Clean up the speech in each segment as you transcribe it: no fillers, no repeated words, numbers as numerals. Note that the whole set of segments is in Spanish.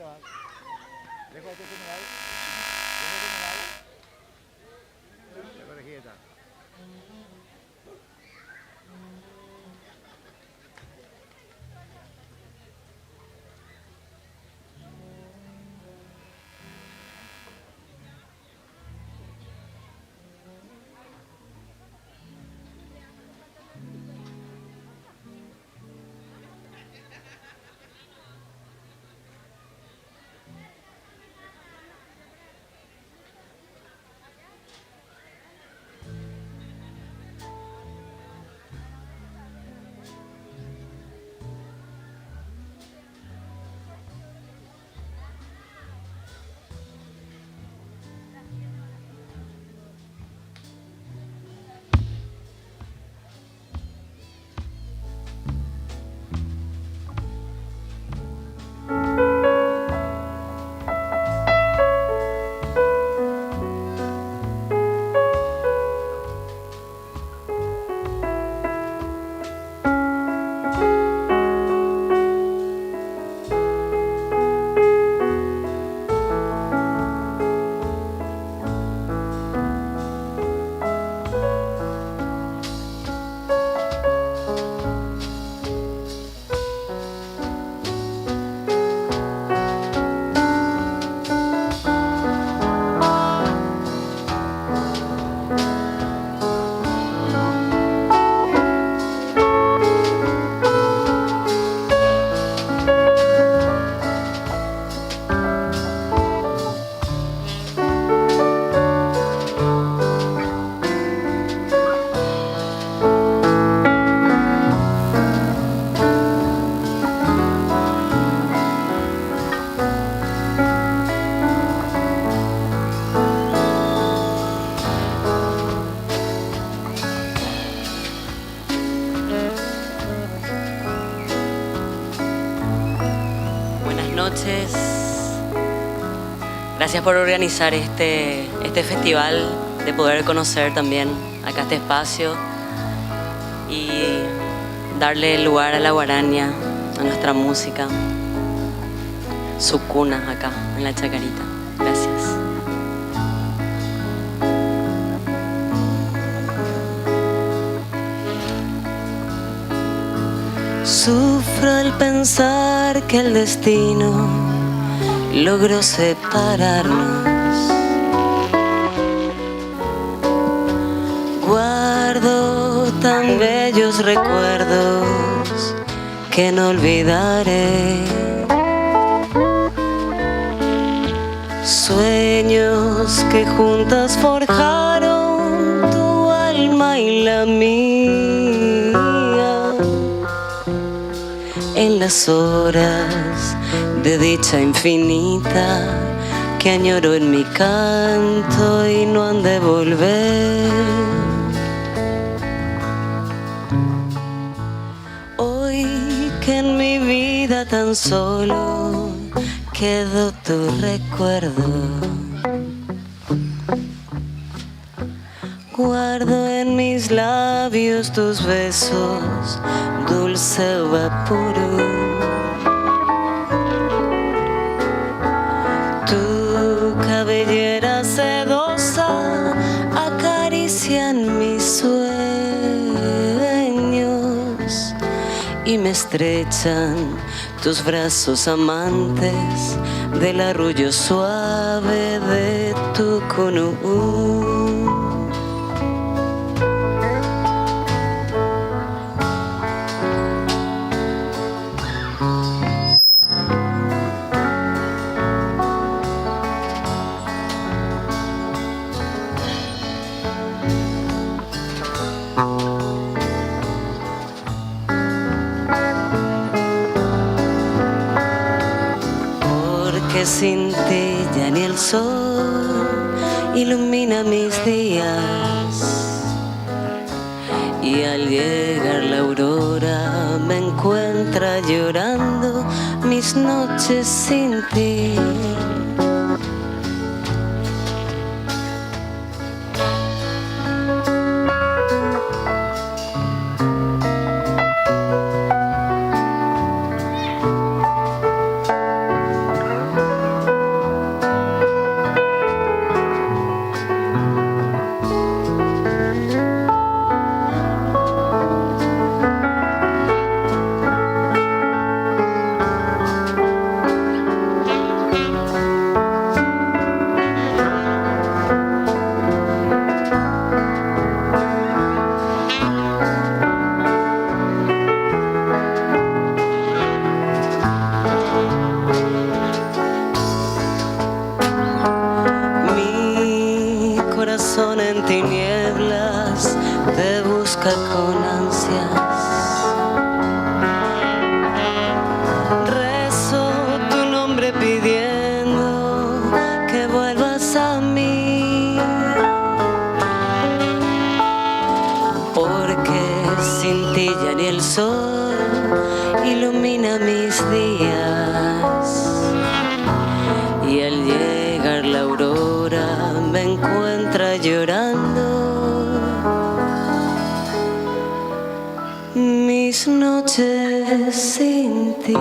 vas? Dejo tu funeral. Dejo tu funeral. De corregida. Buenas noches. Gracias por organizar este festival, de poder conocer también acá este espacio y darle lugar a la guaraña, a nuestra música, su cuna acá en la Chacarita. Gracias. Sufro al pensar que el destino logró separarnos. Guardo tan bellos recuerdos que no olvidaré. Sueños que juntas forjaron tu alma y la mía. En las horas de dicha infinita que añoro en mi canto y no han de volver. Hoy que en mi vida tan solo quedó tu recuerdo, guardo en mis labios tus besos, dulce vapor. Tu cabellera sedosa acarician mis sueños y me estrechan tus brazos amantes del arrullo suave de tu cunú. Porque sin ti ya ni el sol ilumina mis días, y al llegar la aurora me encuentra llorando mis noches sin ti. busca con ansias. Rezo tu nombre pidiendo que vuelvas a mí, porque sin ti ya ni el sol ilumina mis días, y al llegar la aurora me encuentra llorando mis noches sin ti.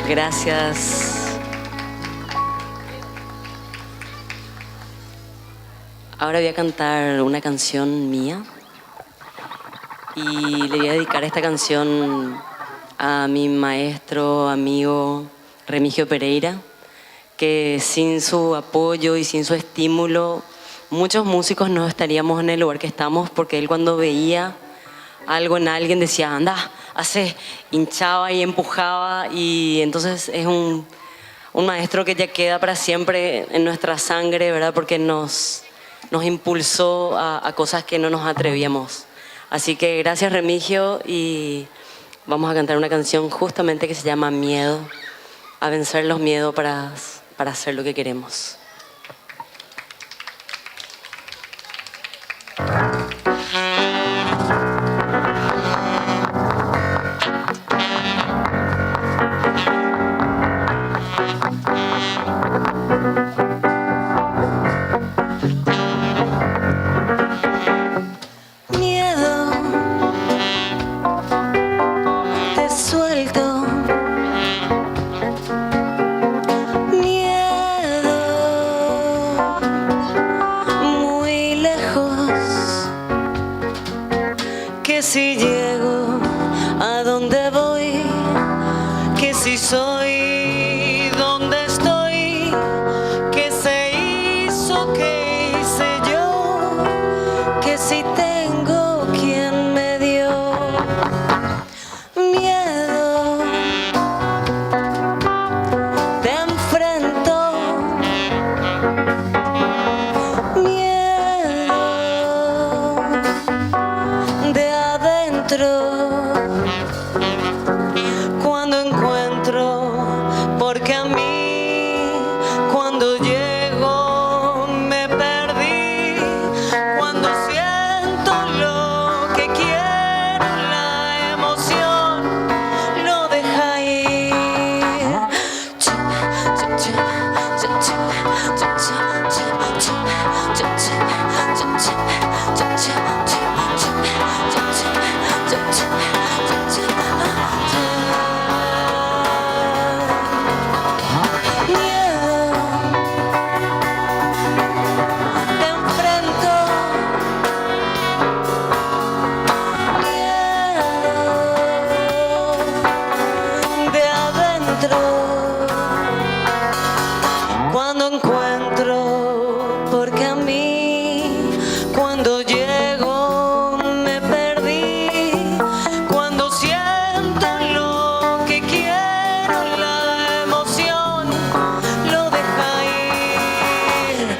Gracias. Ahora voy a cantar una canción mía y le voy a dedicar esta canción a mi maestro, amigo Remigio Pereira, que sin su apoyo y sin su estímulo muchos músicos no estaríamos en el lugar que estamos, porque él cuando veía algo en alguien decía, anda, hace, hinchaba y empujaba, y entonces es un maestro que ya queda para siempre en nuestra sangre, ¿verdad? Porque nos impulsó a cosas que no nos atrevíamos. Así que gracias, Remigio, y vamos a cantar una canción justamente que se llama Miedo, a vencer los miedos para hacer lo que queremos. Que si llego a donde voy, que si soy donde estoy, que se hizo, que hice yo, que si tengo quien me dio miedo, te enfrento, miedo de cuando encuentro, porque a mí cuando llego me perdí, cuando siento lo que quiero, la emoción lo deja ir. Cuando encuentro, porque a mí cuando llego me perdí, cuando siento lo que quiero, la emoción lo deja ir.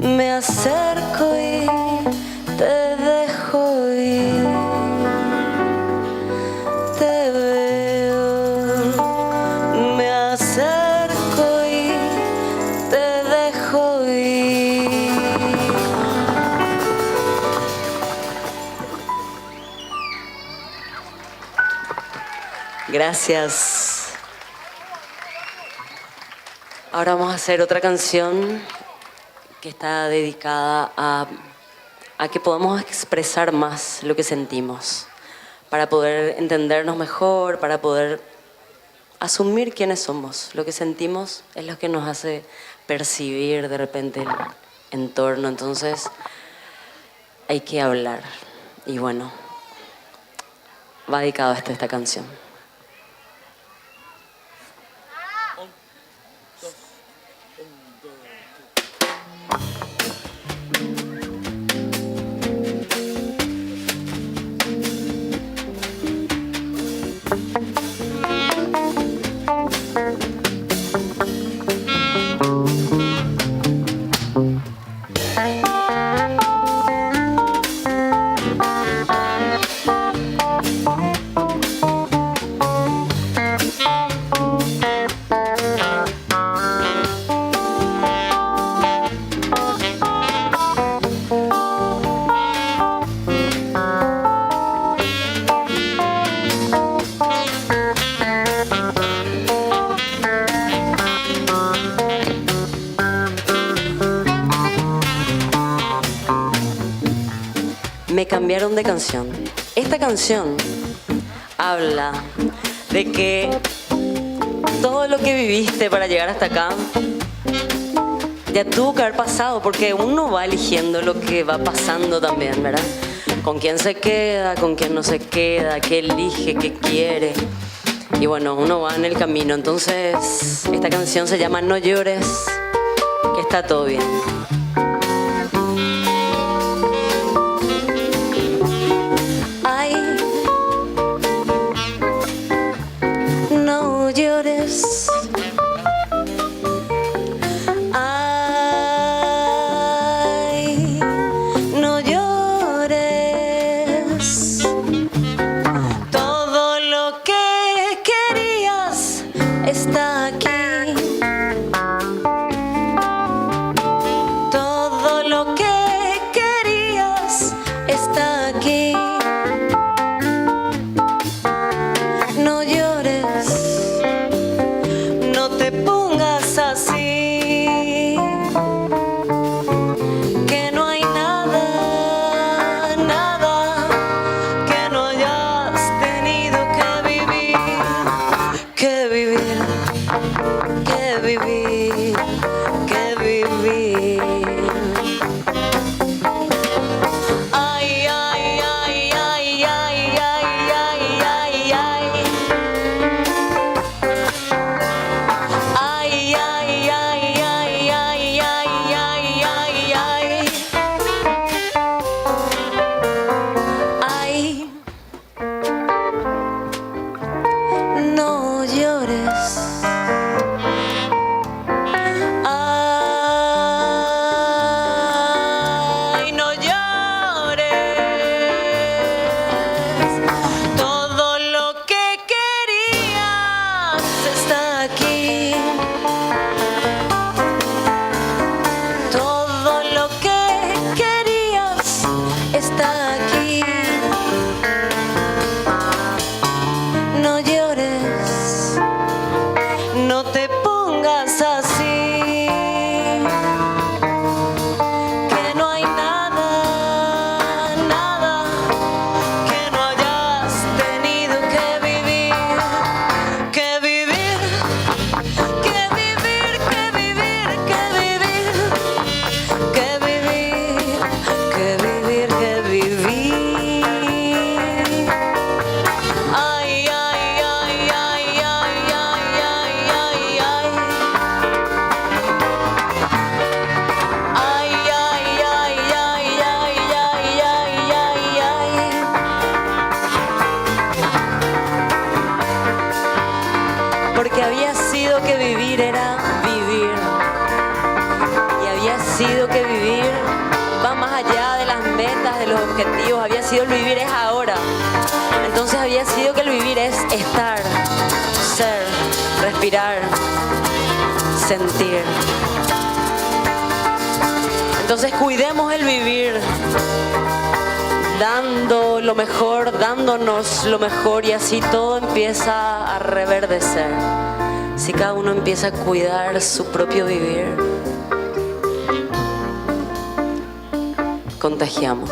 Me acerco y te dejo ir, te veo, me acerco y te dejo ir. Gracias. Ahora vamos a hacer otra canción que está dedicada a que podamos expresar más lo que sentimos. para poder entendernos mejor, para poder asumir quiénes somos. Lo que sentimos es lo que nos hace percibir de repente el entorno, entonces hay que hablar. Y bueno, va dedicado a esta canción. Me cambiaron de canción. Esta canción habla de que todo lo que viviste para llegar hasta acá ya tuvo que haber pasado, porque uno va eligiendo lo que va pasando también, ¿verdad? Con quién se queda, con quién no se queda, qué elige, qué quiere. Y bueno, uno va en el camino. Entonces, esta canción se llama No llores, que está todo bien. No llores, ay, no llores. Todo lo que querías está aquí. Todo lo que querías está aquí. No llores, no te pongas así, que no hay nada, nada que no hayas tenido que vivir, que vivir, que vivir, que vivir. Ay, ay, ay, ay, ay, ay, ay, ay, ay. Ay, ay, ay, ay, ay, ay, ay, ay, ay. Ay, no llores. Ay, no llores. Todo lo que querías está aquí. Todo lo que querías está aquí. No llores, no te pongas así, que no hay nada, nada que no hayas tenido que vivir, que vivir, que vivir, que vivir, que vivir, que vivir, que vivir, que vivir. Ay, ay, ay, ay, ay, ay, ay, ay, ay. Ay, ay, ay, ay, ay, ay, ay, ay, ay. Porque había sido que vivir era vivir. Y había sido que vivir va más allá de las metas, de los objetivos. Había sido el vivir es ahora. Entonces había sido que el vivir es estar, ser, respirar, sentir. Entonces cuidemos el vivir, dando lo mejor, dándonos lo mejor, y así todo empieza a reverdecer. Si cada uno empieza a cuidar su propio vivir, contagiamos.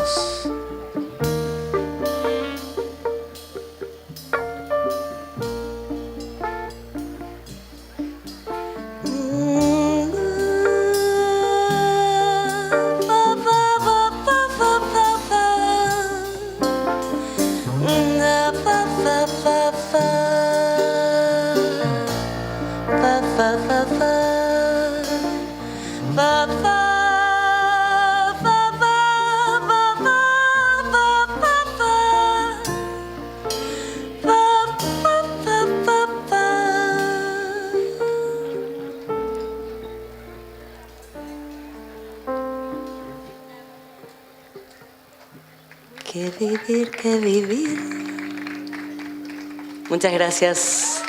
vivir que vivir. Muchas gracias.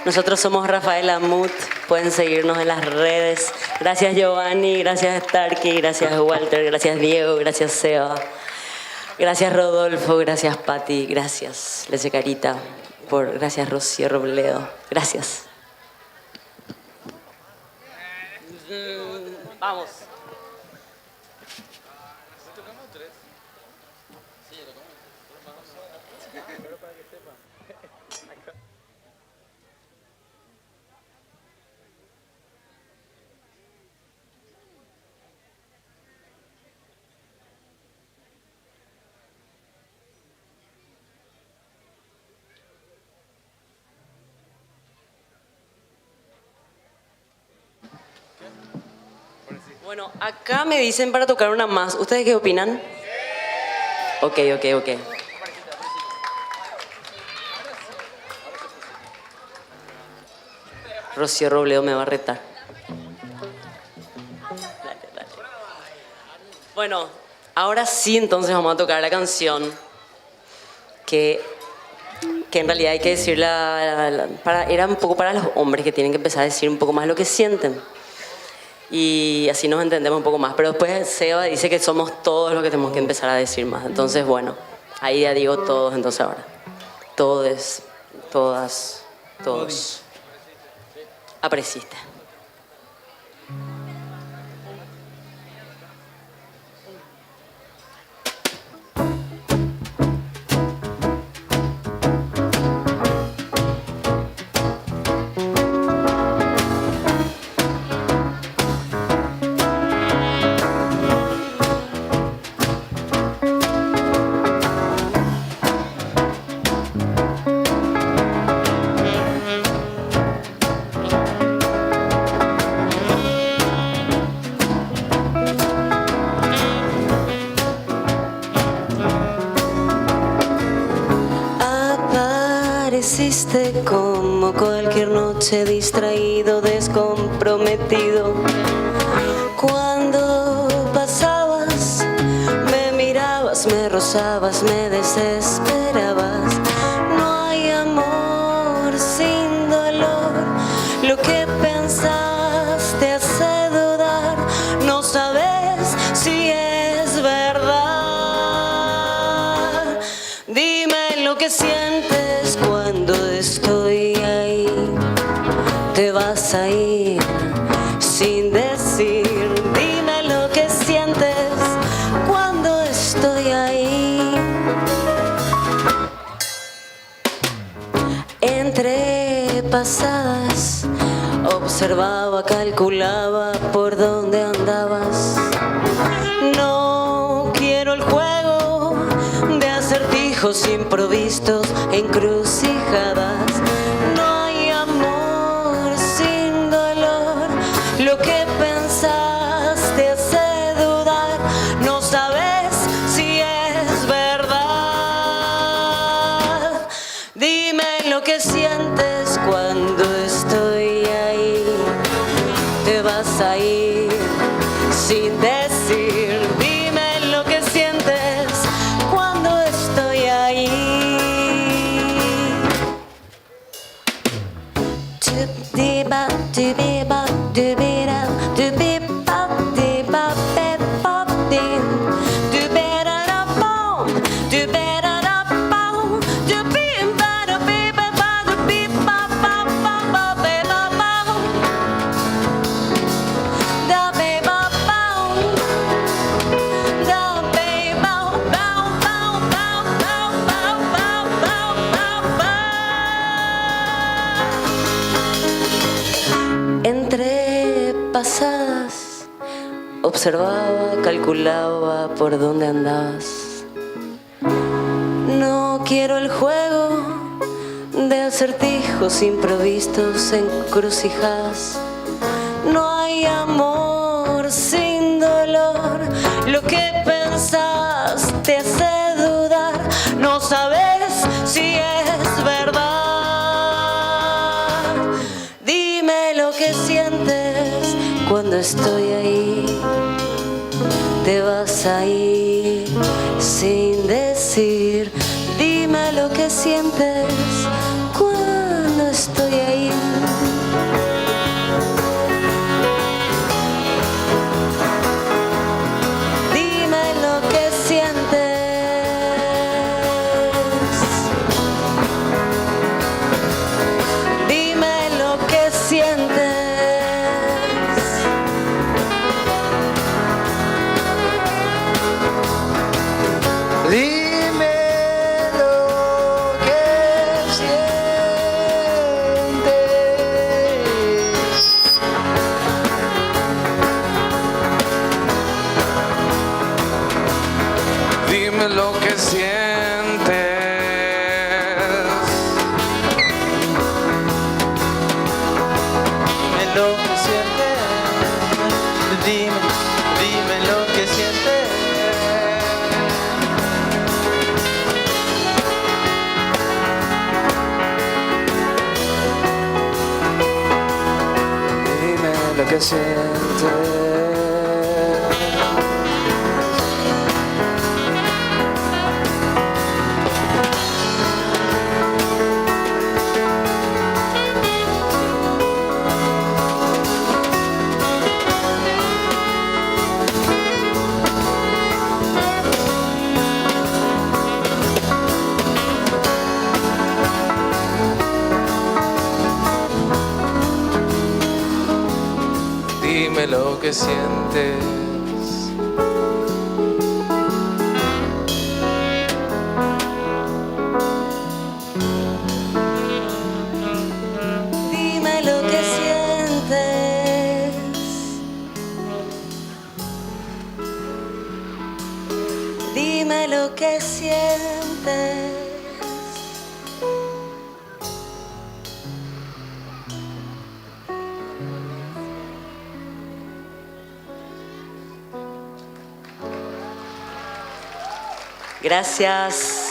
Nosotros somos Rafael Amut. Pueden seguirnos en las redes. Gracias Giovanni, gracias Starkey, gracias Walter, gracias Diego, gracias Seba. Gracias Rodolfo, gracias Patti, gracias Leche Carita, gracias Rocío Robledo. Gracias. Vamos. Bueno, acá me dicen para tocar una más. ¿Ustedes qué opinan? Ok. Rocío Robledo me va a retar. Dale. Bueno, ahora sí entonces vamos a tocar la canción que en realidad hay que decirla, era un poco para los hombres que tienen que empezar a decir un poco más lo que sienten. Y así nos entendemos un poco más. Pero después Seba dice que somos todos los que tenemos que empezar a decir más. Entonces, bueno, ahí ya digo todos, entonces ahora. Todes, todas, todos. Apreciste. Apareciste como cualquier noche, distraído, descomprometido. Cuando pasabas, me mirabas, me rozabas, me desesperabas. No hay amor sin dolor. Lo que pensaste hace dudar. No sabes si es verdad. Dime lo que sientes cuando estoy ahí. Te vas a ir sin decir. Dime lo que sientes cuando estoy ahí. Entre pasadas observaba, calculaba por dónde andabas. No quiero el juego de acertijos improvistos, encrucijadas. No hay amor sin dolor. Lo que pensaste hace dudar. No sabes si es verdad. Dime lo que sientes cuando estoy ahí. Te vas a ir sin decir. Dime lo que sientes cuando estoy ahí. Entre pasadas observaba, calculaba por dónde andabas. No quiero el juego de acertijos improvistos, encrucijadas. No hay amor sin dolor. Lo que pensaste hace dudar. No sabes si es verdad. Dime lo que sientes cuando estoy ahí. Te vas a ir sin decir. Dime lo que sientes. Dime lo que sientes. Dime lo que sientes. Dime lo que sientes. Dime lo que sientes. Dime lo que sientes. Dime lo que sientes. Gracias.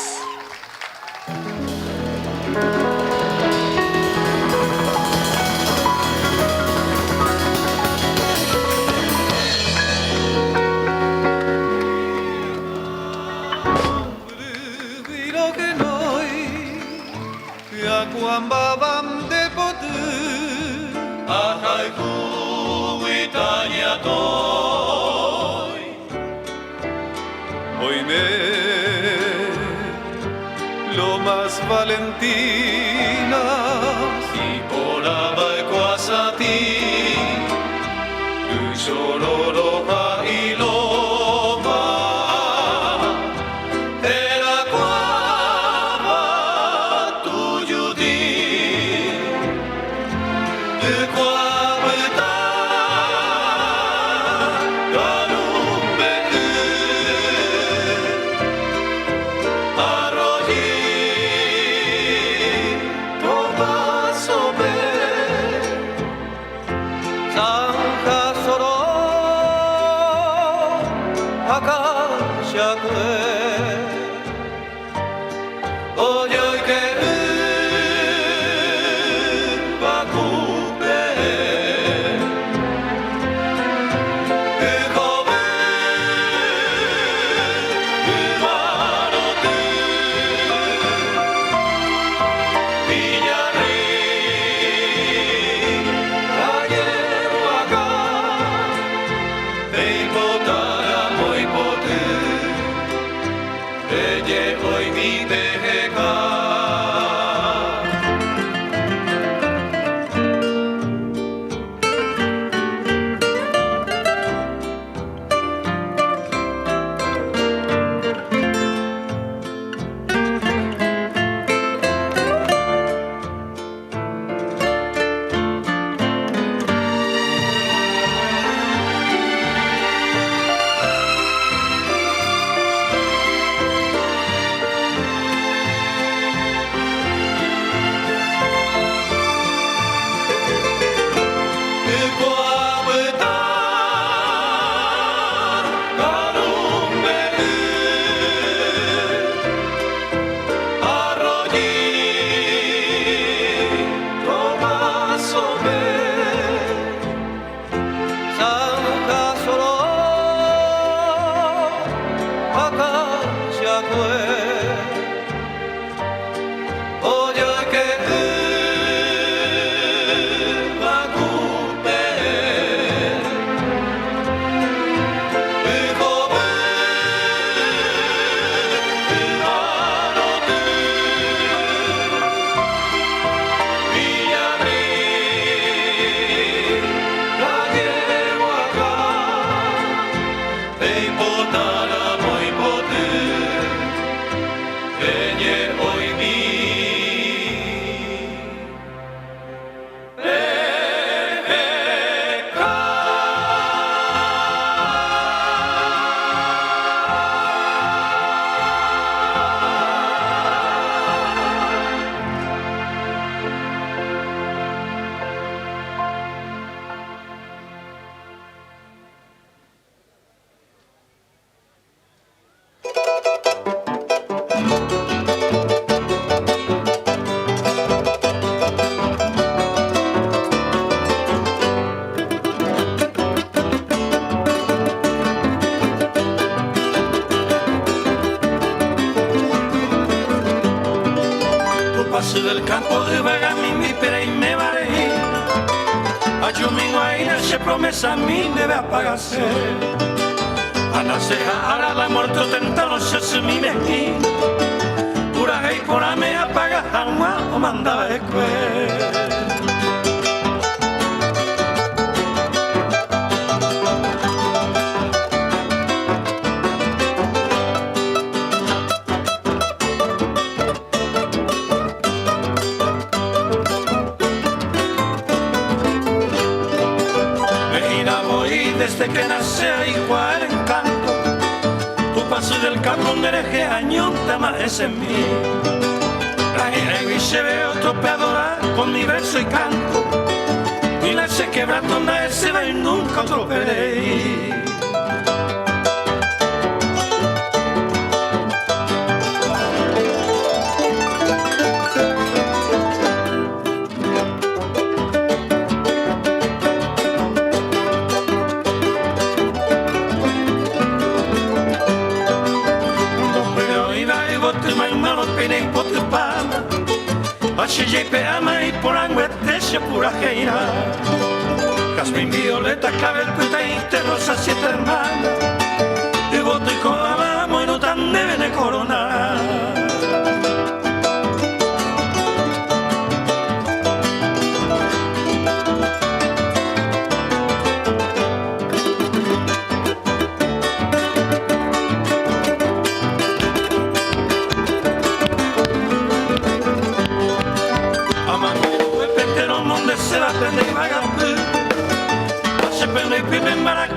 Lomas Valentinas y por Abaecoazati, Ushororoja y Loma, Teracuama, Tuyuti, Tucuabuta, Garumbe, pasé del campo de Bagami, mi pere y me baré. Ayo mi guaina se promesa a mí debe apagarse. A la ceja ahora la muerte tentado se mi mejí. Pura gay por a me apaga agua o mandaba escuela. Desde que nace igual encanto, tu paso del campo donde eres añón te amas en mí. La y se ve otro peadora con mi verso y canto, y la se quebrando donde se va y nunca otro veré. Achille peama y por anguetese pura geina. Jazmín, violeta, clavel, puta y te rosa, 7 hermanas. Y voto y colabamo y no tan deben de coronar.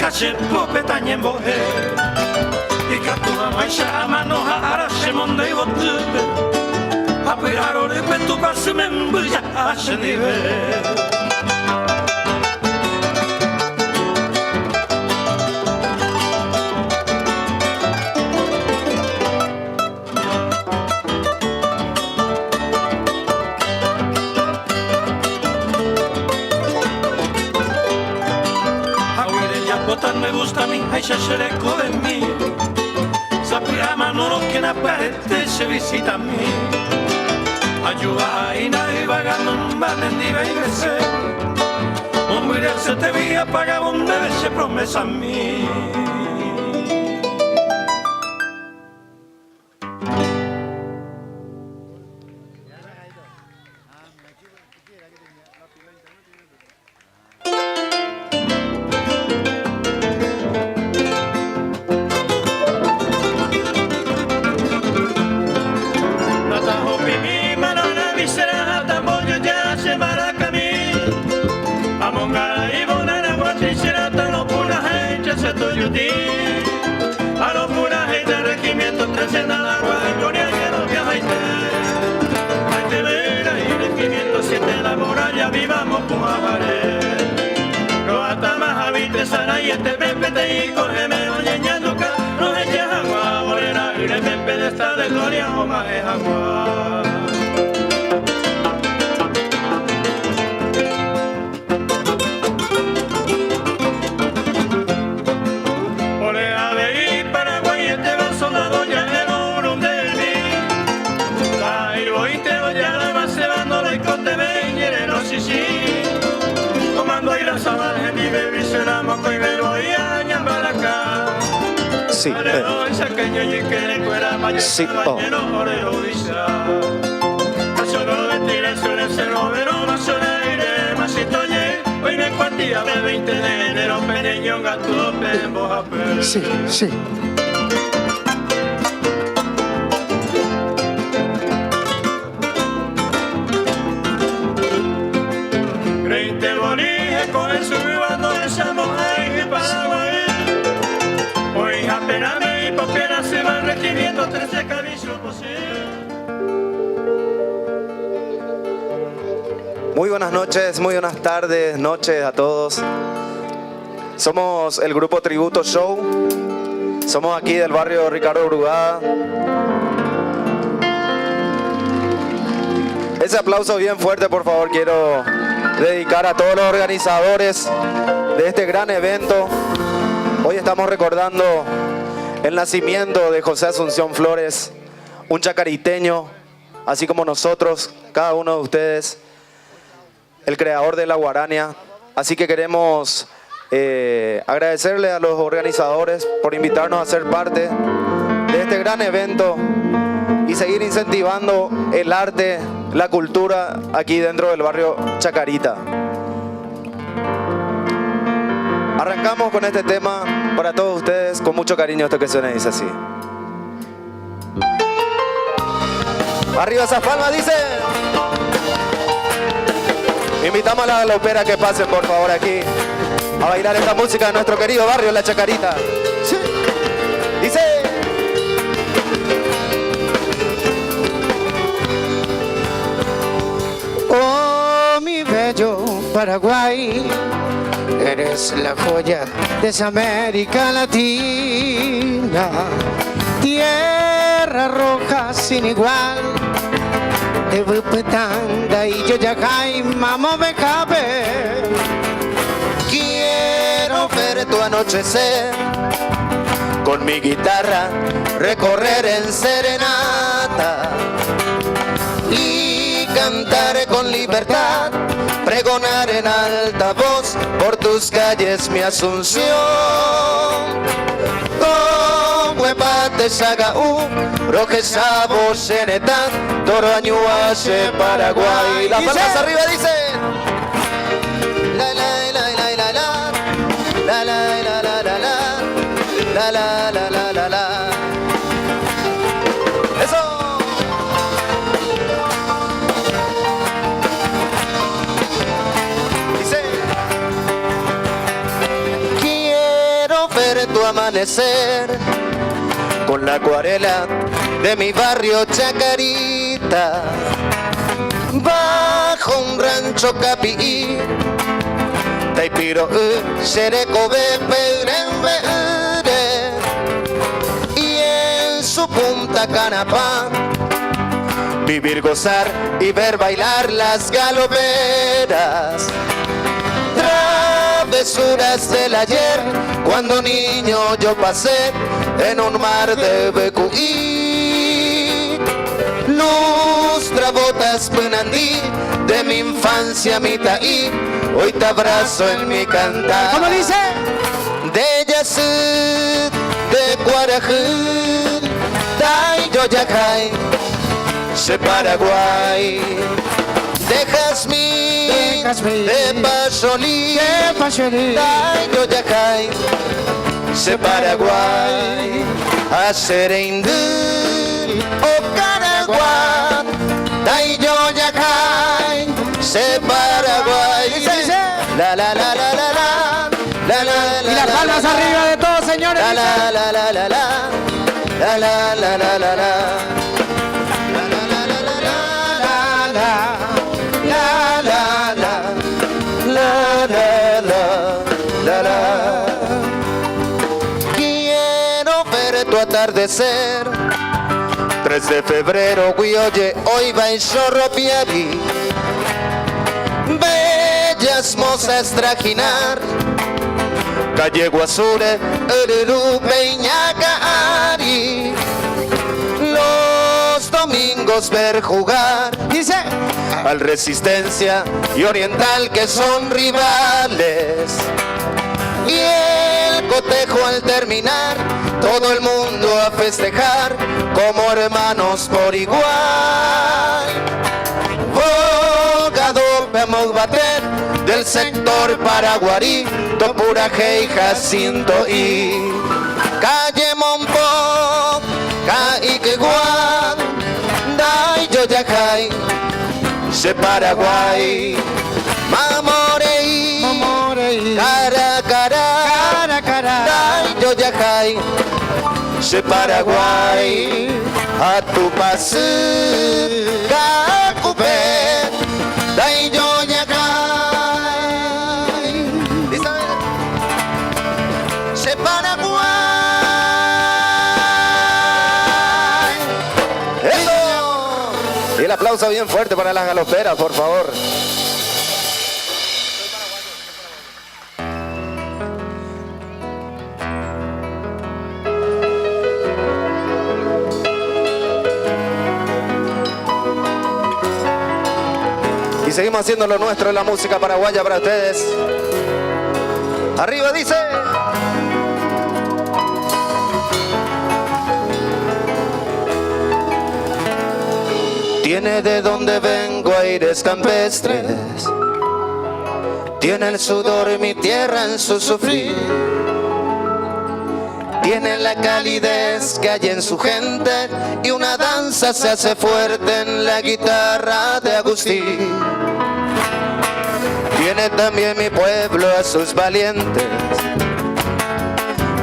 Se popetaña en boje y captura maisha a mano a arase monde y botube a pirar ore petu passe membuja a nivel. Me gusta a mí, ay, se le de mí. Sapirama no lo que aparece se visita a mí. Ayuda a Ina y vagando valen diva y besé. Un mirar se te vi apagado un debe se promesa a mí. A los purajes de regimiento, 13 en la agua, gloria que no viaja y te vera y regimiento, 7 en la muralla, vivamos con amaré. Roata más habite, sana y este pepe te y cógeme, oye, ñanduca, no eches agua, bolera y el pepe de esta de gloria, o más es agua. Sí, sí, oh. Sí, sí. Muy buenas noches, muy buenas tardes, noches a todos. Somos el grupo Tributo Show. Somos aquí del barrio Ricardo Brugada. Ese aplauso bien fuerte, por favor, quiero dedicar a todos los organizadores de este gran evento. Hoy estamos recordando el nacimiento de José Asunción Flores, un chacariteño así como nosotros, cada uno de ustedes, el creador de la guarania. Así que queremos agradecerle a los organizadores por invitarnos a ser parte de este gran evento y seguir incentivando el arte, la cultura aquí dentro del barrio Chacarita. Arrancamos con este tema para todos ustedes, con mucho cariño. Esto que suena dice así. Arriba esas palmas, dice. Invitamos a la galopera que pasen por favor aquí a bailar esta música de nuestro querido barrio La Chacarita. Sí. Dice. Oh, mi bello Paraguay, eres la joya de esa América Latina, tierra roja sin igual, de Bupetanda y Yoyacay, mamo me cabe. Quiero ver tu anochecer, con mi guitarra recorrer en serenata y cantar con libertad, pregonar en alta voz por tus calles mi Asunción. Huepate Sagaú, Roque Sabo, Xenetán, Toro Añuache, Paraguay. Las palmas arriba dicen. La la la la la la, la la la la la la, la la la la la la. Eso. Dice. Quiero ver tu amanecer con la acuarela de mi barrio Chacarita, bajo un rancho capií, Taipiro, Xerecobe, Pedrembere, y en su punta Canapá, vivir, gozar y ver bailar las galoperas. Travesuras del ayer, cuando niño yo pasé en un mar de BQI. Lustrabotas Penandí, de mi infancia mi taí, hoy te abrazo en mi cantar. ¿Cómo dice? De Yacid, de Cuarajil, Day Yoyacay, de Paraguay, de Jazmín, de Pacholí, Day Yoyacay, de Paraguay, a Sereindil, o Caraguá, Day Yoyacay, de Paraguay. La la la la la la, la la la. Y las palmas arriba de todos, señores. La la la la la la, la la la la la la. Quiero ver tu atardecer. 3 de febrero, oye, hoy va en Chorropiari. Bellas mozas trajinar, calle Guasure, Erelú, Peñaca, Ari. Los domingos ver jugar, Dice. al Resistencia y Oriental que son rivales. Y el cotejo al terminar, todo el mundo a festejar como hermanos por igual. Bogado vamos bater del sector Paraguarí, Topuraje y Jacinto y calle Monpó, Caiqueguán, Day Yoyacay, de Paraguay, Mamorei, Caracará, Day Yoyacay, de Paraguay, a tu pasé, Cacupé, Day Yoyacay, de Paraguay. ¡Eso! Y el aplauso bien fuerte para las galoperas, por favor. seguimos haciendo lo nuestro en la música paraguaya para ustedes. Arriba dice. Tiene de donde vengo aires campestres, tiene el sudor y mi tierra en su sufrir, tiene la calidez que hay en su gente y una danza se hace fuerte en la guitarra de Agustín. Tiene también mi pueblo a sus valientes,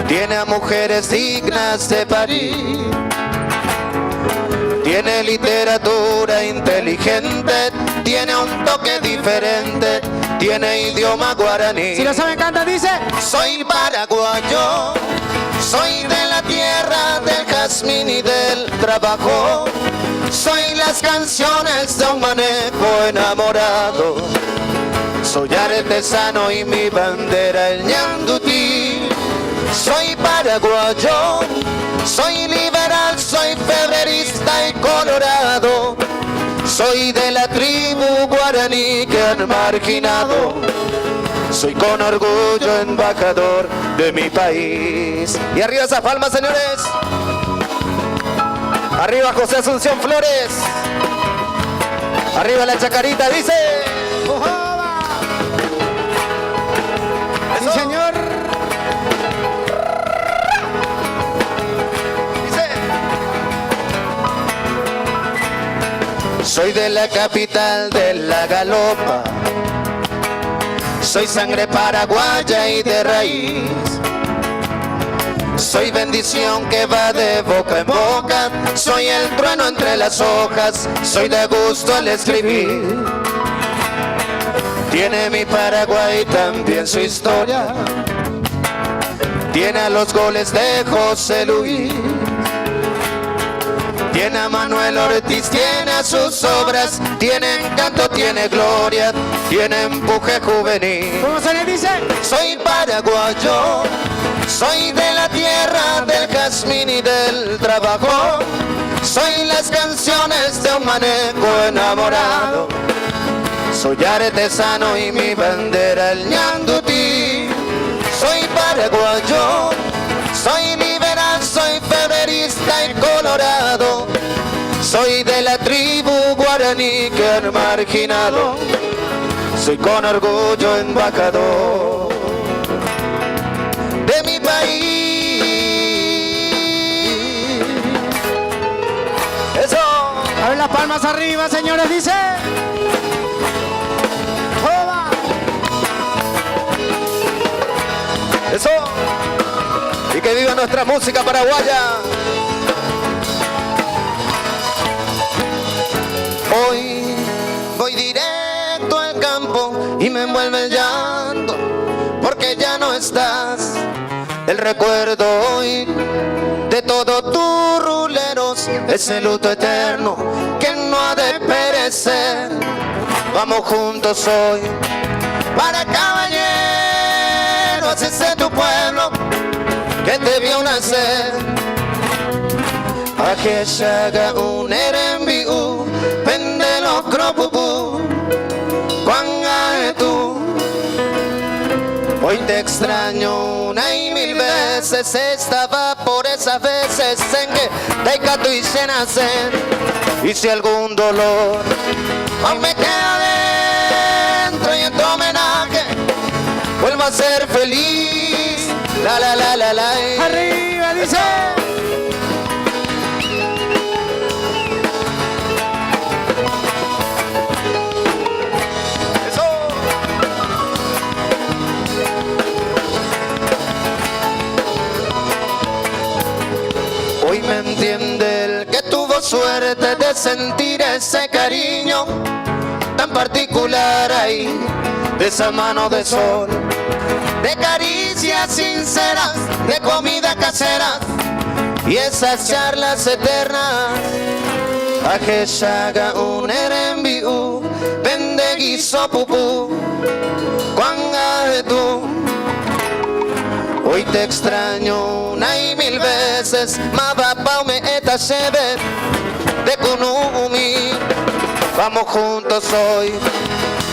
tiene a mujeres dignas de parir, tiene literatura inteligente, tiene un toque diferente, tiene idioma guaraní. Si lo saben, canta, dice. Soy paraguayo, soy de la tierra del jazmín y del trabajo, soy las canciones de un manejo enamorado, soy artesano y mi bandera el ñandutí. Soy paraguayo, soy liberal, soy febrerista y colorado, soy de la tribu guaraní que han marginado, soy con orgullo embajador de mi país. Y arriba esas palmas, señores. Arriba José Asunción Flores. Arriba la chacarita, dice. Sí, señor. Soy de la capital de la galopa, soy sangre paraguaya y de raíz, soy bendición que va de boca en boca, soy el trueno entre las hojas, soy de gusto al escribir. Tiene mi Paraguay también su historia, tiene a los goles de José Luis, tiene a Manuel Ortiz, tiene a sus obras, tiene encanto, tiene gloria, tiene empuje juvenil. ¿Cómo se le dice? Soy paraguayo, soy de la tierra del jazmín y del trabajo, soy las canciones de un manejo enamorado, soy artesano y mi bandera el ñandutí. Soy paraguayo, soy liberal, soy febrerista y colorado, soy de la tribu guaraní que han marginado, soy con orgullo embajador de mi país. Eso. A ver las palmas arriba, señores, dice. ¡Joba! Eso. Y que viva nuestra música paraguaya. Hoy voy directo al campo y me envuelve el llanto porque ya no estás. El recuerdo hoy de todos tus ruleros, ese luto eterno que no ha de perecer. Vamos juntos hoy para caballeros, ese es tu pueblo que te vio nacer. Aquella un erembiú, pendelo cropupu, cuanga tú. Hoy te extraño una y mil veces, estaba por esas veces en que te cato y se nacer. Y si algún dolor aún me queda dentro y en tu homenaje vuelvo a ser feliz. La la la la la. Arriba, dice. Eso. Hoy me entiende el que tuvo suerte de sentir ese cariño tan particular ahí, de esa mano de sol, de caricias sinceras, de comida casera y esas charlas eternas. Aquella un erembiú, pendeguizo pupú, cuanga de tú. Hoy te extraño una y mil veces, ma papá me eta se ve de kunumi. vamos juntos hoy.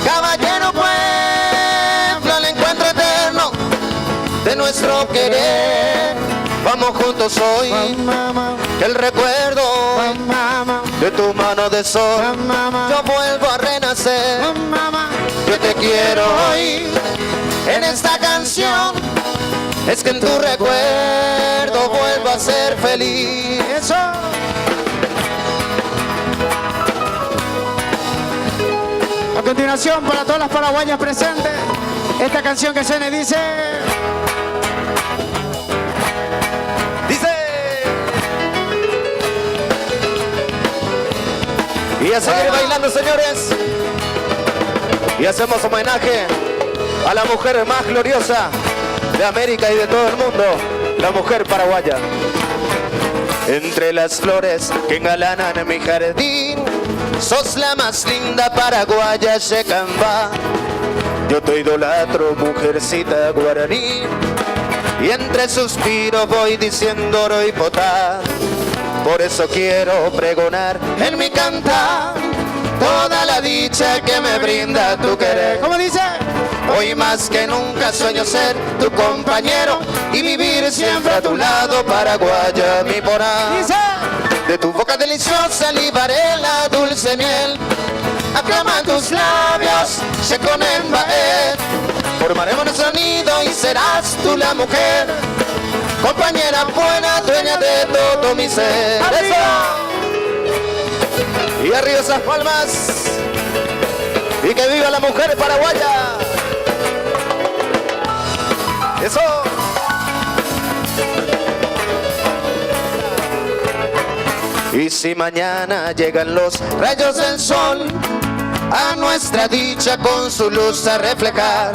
Caballero pueblo, al encuentro eterno de nuestro querer. Vamos juntos hoy, que el recuerdo de tu mano de sol, yo vuelvo a renacer. Yo te quiero hoy en esta canción, es que en tu recuerdo vuelvo a ser feliz. Eso. A continuación, para todas las paraguayas presentes, esta canción que suena dice... Y a seguir bailando, señores. Y hacemos homenaje a la mujer más gloriosa de América y de todo el mundo, la mujer paraguaya. Entre las flores que engalanan mi jardín, sos la más linda paraguaya, Yecamba. Yo te idolatro, mujercita guaraní, y entre suspiros voy diciendo oro y potá. Por eso quiero pregonar en mi cantar toda la dicha que me brinda tu querer. ¿Cómo dice? Hoy más que nunca sueño ser tu compañero y vivir siempre a tu lado, paraguaya, mi porá. Dice: de tu boca deliciosa libaré la dulce miel, aclama tus labios, se con embaer. Formaremos nuestro nido y serás tú la mujer, compañera buena, dueña de todo mi ser. ¡Arriba! Y arriba esas palmas. Y que viva la mujer paraguaya. Eso. Y si mañana llegan los rayos del sol a nuestra dicha con su luz a reflejar,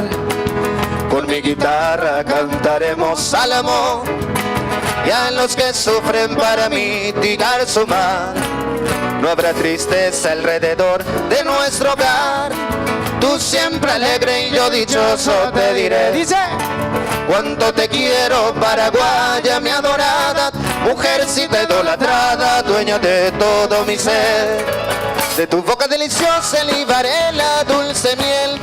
con mi guitarra cantaremos al amor y a los que sufren para mitigar su mal. No habrá tristeza alrededor de nuestro hogar, tú siempre alegre y yo dichoso te diré. Dice: cuánto te quiero, paraguaya, mi adorada, mujercita idolatrada, dueña de todo mi ser. De tu boca deliciosa libaré la dulce miel,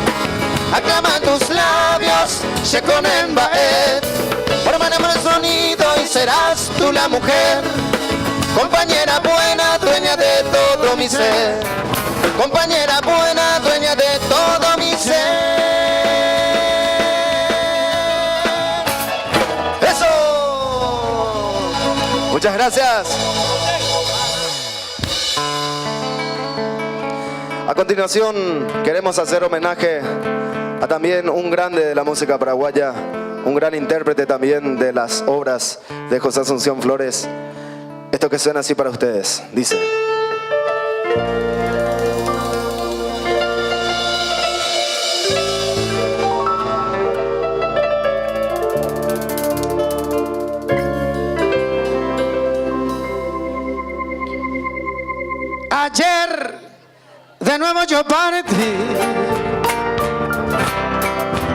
aclama tus labios, se con embaer. Formaremos el sonido y serás tú la mujer, compañera buena, dueña de todo mi ser. Compañera buena, dueña de todo mi ser. ¡Eso! Muchas gracias. A continuación queremos hacer homenaje a también un grande de la música paraguaya, un gran intérprete también de las obras de José Asunción Flores. Esto que suena así para ustedes, dice: ayer de nuevo yo partí,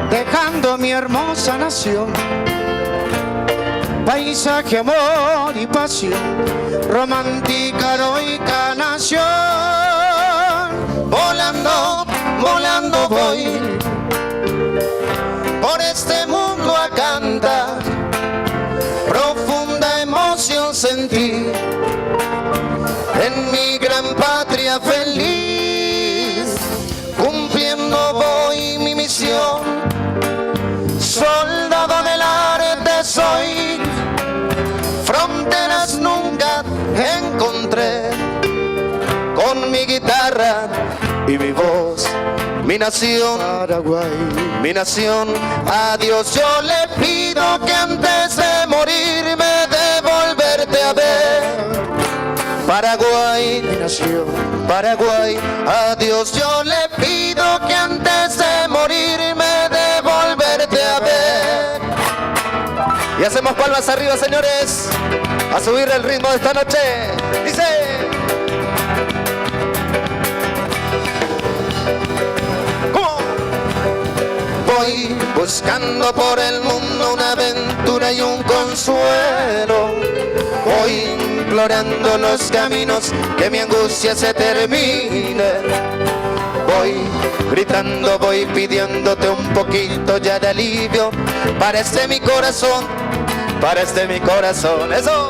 dejando mi hermosa nación, paisaje, amor y pasión, romántica, heroica nación. Volando, volando voy por este mundo a cantar, profunda emoción sentí en mi gran patria feliz, cumpliendo voy mi misión, soldado del arte soy, fronteras nunca encontré, con mi guitarra y mi voz, mi nación, Paraguay, mi nación, a Dios yo le pido que antes de morirme de volverte a ver. Paraguay, mi nación, Paraguay, a Dios yo le pido que antes de morirme de volverte a ver. Y hacemos palmas arriba, señores, a subir el ritmo de esta noche. Dice: ¿cómo? Voy buscando por el mundo una aventura y un consuelo. Voy implorando los caminos que mi angustia se termine. Voy gritando, voy pidiéndote un poquito ya de alivio para este mi corazón, para este mi corazón. Eso.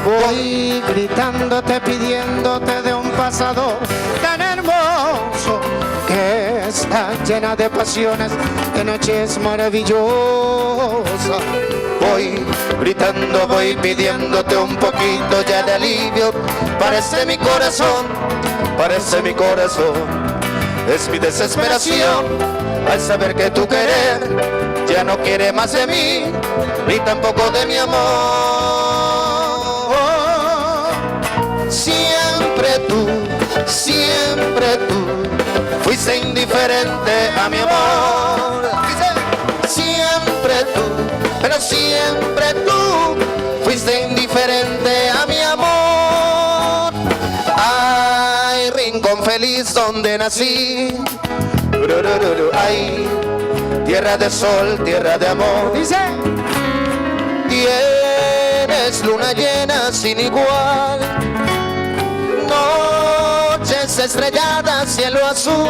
Voy gritándote, pidiéndote de un pasado tan hermoso que está llena de pasiones, de noches maravillosas. Voy gritando, voy pidiéndote un poquito ya de alivio para este mi corazón, para este mi corazón. Es mi desesperación al saber que tu querer ya no quiere más de mí, ni tampoco de mi amor. Siempre tú fuiste indiferente a mi amor. Siempre tú, pero siempre tú fuiste indiferente a mi amor. Ay, rincón feliz donde nací. Ay, tierra de sol, tierra de amor. Dice, tienes luna llena sin igual, noches estrelladas, cielo azul.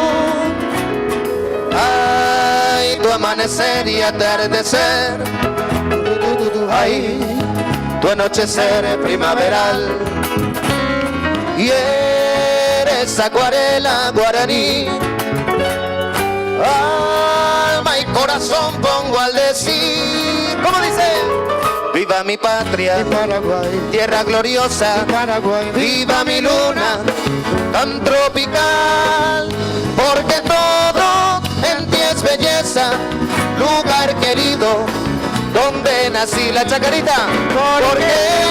Ay, tu amanecer y atardecer. Ay, tu anochecer primaveral. Y eres acuarela guaraní. Alma y corazón pongo al decir. ¿Cómo dice? Viva mi patria, Paraguay, tierra gloriosa. Paraguay, Viva mi luna tan tropical, porque todo en ti es belleza, lugar querido donde nací. La chacarita, porque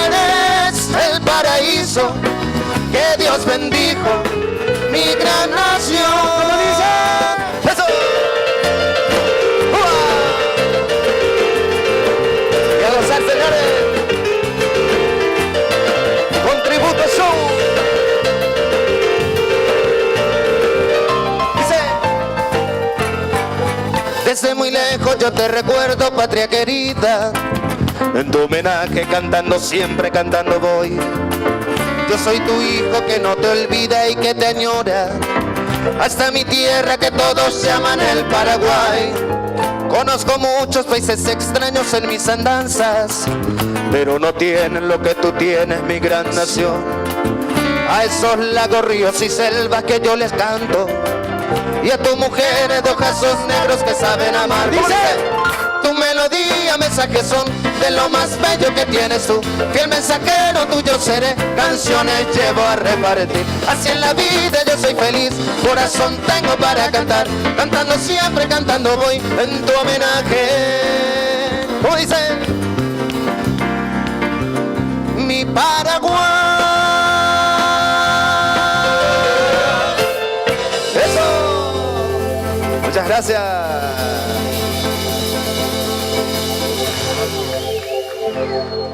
eres el paraíso que Dios bendijo, mi gran nación. ¡Eso! ¡Uah! Y a gozar, señores, con tributo show. Desde muy lejos yo te recuerdo, patria querida. En tu homenaje cantando, siempre cantando voy. Yo soy tu hijo que no te olvida y que te añora. Hasta mi tierra que todos llaman el Paraguay. Conozco muchos países extraños en mis andanzas, pero no tienen lo que tú tienes, mi gran nación. A esos lagos, ríos y selvas que yo les canto, y a tus mujeres de ojazos negros que saben amar. Dice, tu melodía, mensajes son de lo más bello que tienes tú. Fiel mensajero tuyo seré, canciones llevo a repartir. Así en la vida yo soy feliz, corazón tengo para cantar. Cantando siempre, cantando voy en tu homenaje. ¿Cómo dice? Mi Paraguay. Muchas gracias.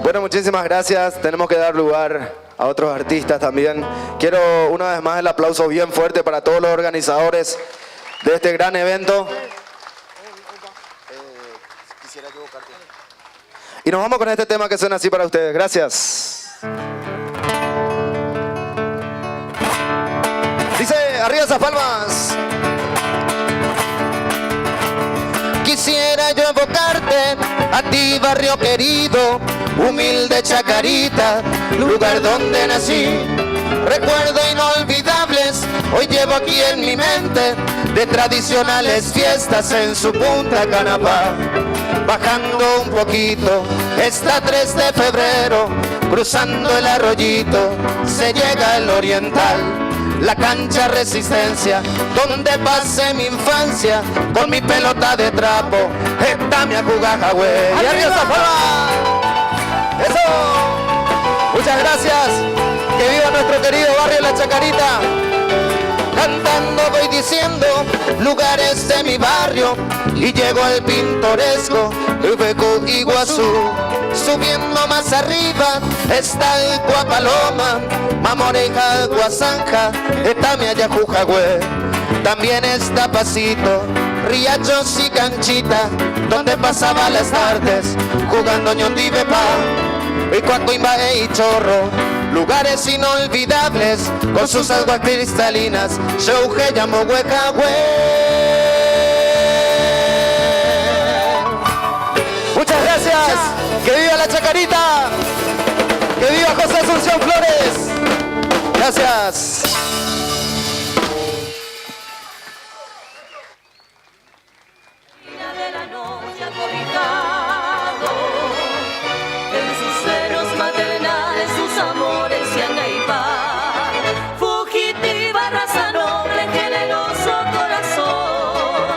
Bueno, muchísimas gracias. Tenemos que dar lugar a otros artistas también. Quiero una vez más el aplauso bien fuerte para todos los organizadores de este gran evento. Y nos vamos con este tema que suena así para ustedes. Gracias. Dice, arriba esas palmas. Quisiera yo evocarte a ti, barrio querido, humilde Chacarita, lugar donde nací. Recuerdos inolvidables hoy llevo aquí en mi mente, de tradicionales fiestas en su punta Canapá. Bajando un poquito, está 3 de febrero, cruzando el arroyito, se llega al oriental. La cancha Resistencia, donde pasé mi infancia, con mi pelota de trapo, está mi ajugaja, güey. ¡Y arriba esa palma! ¡Eso! Muchas gracias. Que viva nuestro querido barrio La Chacarita. Cantando voy diciendo lugares de mi barrio, y llego al pintoresco Ubecu Iguazú. Subiendo más arriba está el Cuapaloma, Mamoreja, Guasanja, está mi Ayajuja, güey. también está Pasito, riachos y canchita, donde pasaba las tardes jugando ñondi bepa, y Coacoimba y Chorro, lugares inolvidables con sus aguas cristalinas. Shouje llamó Muchas gracias. Que viva la Chacarita. Que viva José Asunción Flores. Gracias. De la noche acobijado, en sus senos maternales sus amores se han aipado. Fugitiva raza noble, generoso corazón,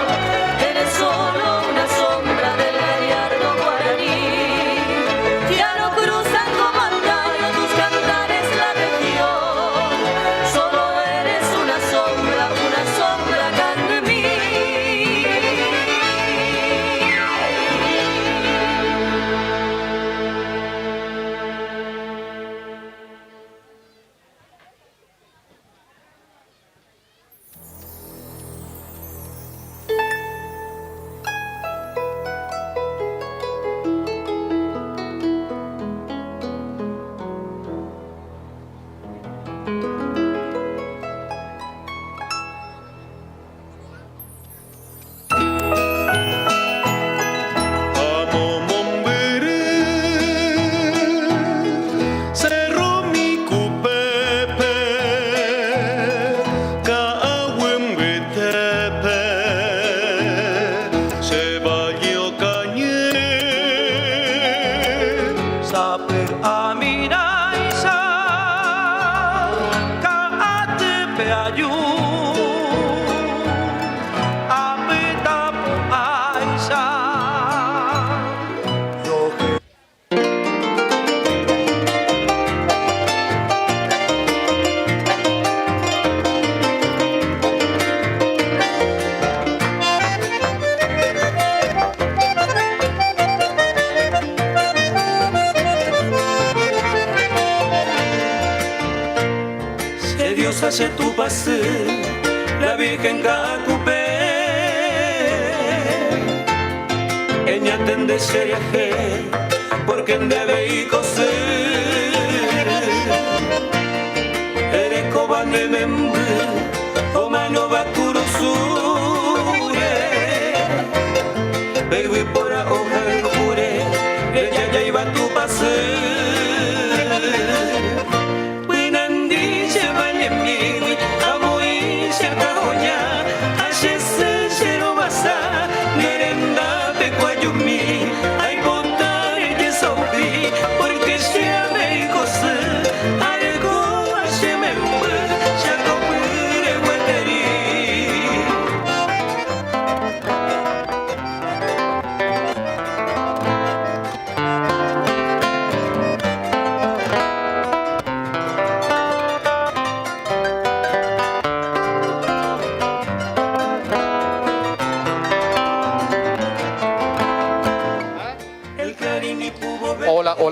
eres solo una sombra del gallardo guaraní. Ya no cruzan como antaño tus cantares la región, solo eres una sombra acá de mí. Dios hace tu pase, la Virgen Cacupé, ella tende seriaje, porque debe y coser, eres cobane membre, o mano va curosure, baby por a hoja el jure, ella ya iba tu pase.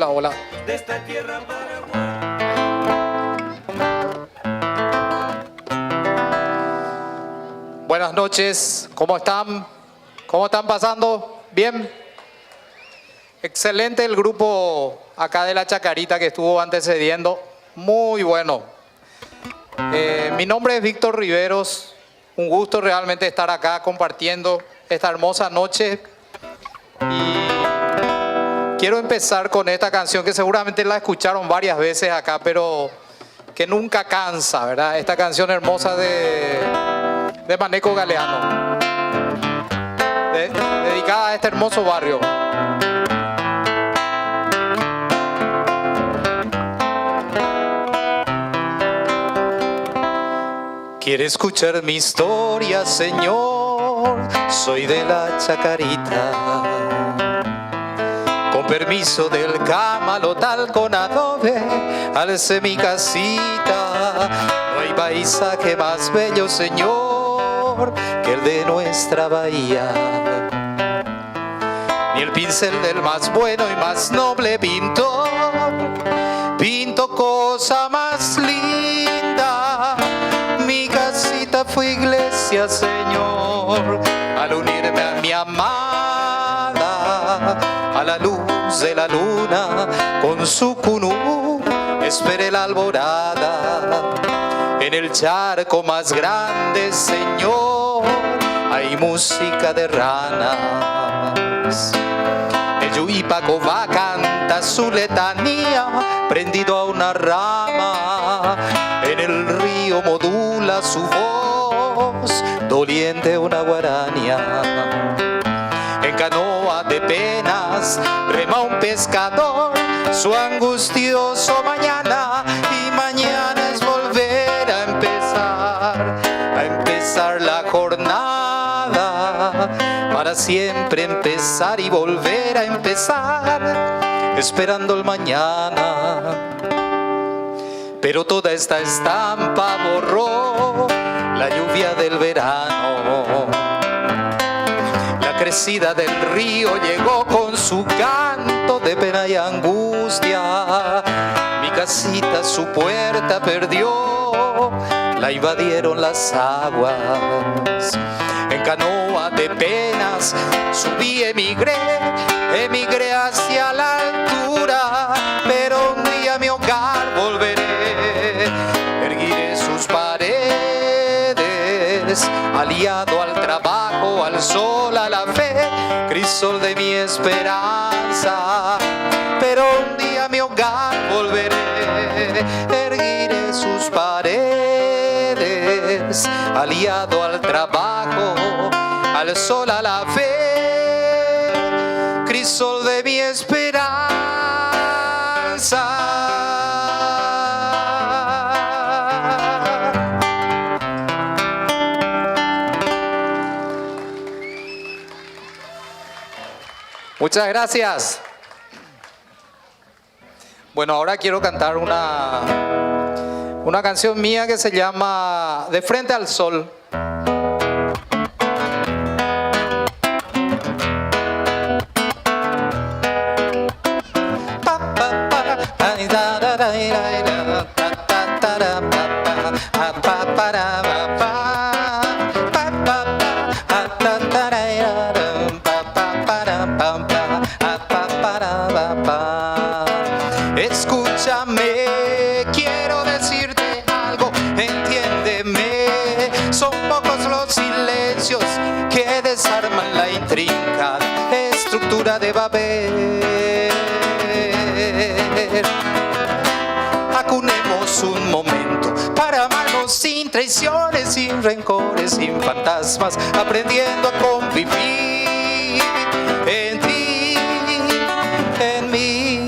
Hola. De esta tierra Buenas noches, ¿cómo están? ¿Cómo están pasando? ¿Bien? Excelente el grupo acá de la Chacarita que estuvo antecediendo, muy bueno. Mi nombre es Víctor Riveros, un gusto realmente estar acá compartiendo esta hermosa noche y quiero empezar con esta canción que seguramente la escucharon varias veces acá, pero que nunca cansa, ¿verdad? Esta canción hermosa de Maneco Galeano, dedicada a este hermoso barrio. ¿Quiere escuchar mi historia, señor? Soy de la Chacarita. Con permiso del Camalotal con adobe, alcé mi casita. No hay paisaje más bello, señor, que el de nuestra bahía. Ni el pincel del más bueno y más noble pintor pintó cosa más linda. Mi casita fue iglesia gracias, Señor, al unirme a mi amada, a la luz de la luna, con su cunú, esperé la alborada. En el charco más grande, Señor, hay música de ranas. El Yuipacobá canta su letanía, prendido a una rama. En el río modula su voz, doliente una guaraña. En canoa de penas rema un pescador su angustioso mañana, y mañana es volver a empezar la jornada, para siempre empezar y volver a empezar, esperando el mañana. Pero toda esta estampa borró la lluvia del verano. La crecida del río llegó con su canto de pena y angustia. Mi casita su puerta perdió, la invadieron las aguas. En canoa de penas subí, emigré hacia la altura, pero un día a mi hogar volveré, erguiré sus paredes, aliado al trabajo, al sol, a la fe, crisol de mi esperanza. Pero un día a mi hogar volveré, erguiré sus paredes, aliado al trabajo, al sol, a la fe, crisol de mi esperanza. Muchas gracias. Bueno, ahora quiero cantar una canción mía que se llama De Frente al Sol. Escúchame, quiero decirte algo, entiéndeme. Son pocos los silencios que desarman la intrincada estructura de Babel. Acunemos un momento para amarnos sin traiciones, sin rencores, sin fantasmas, aprendiendo a convivir en ti, en mí.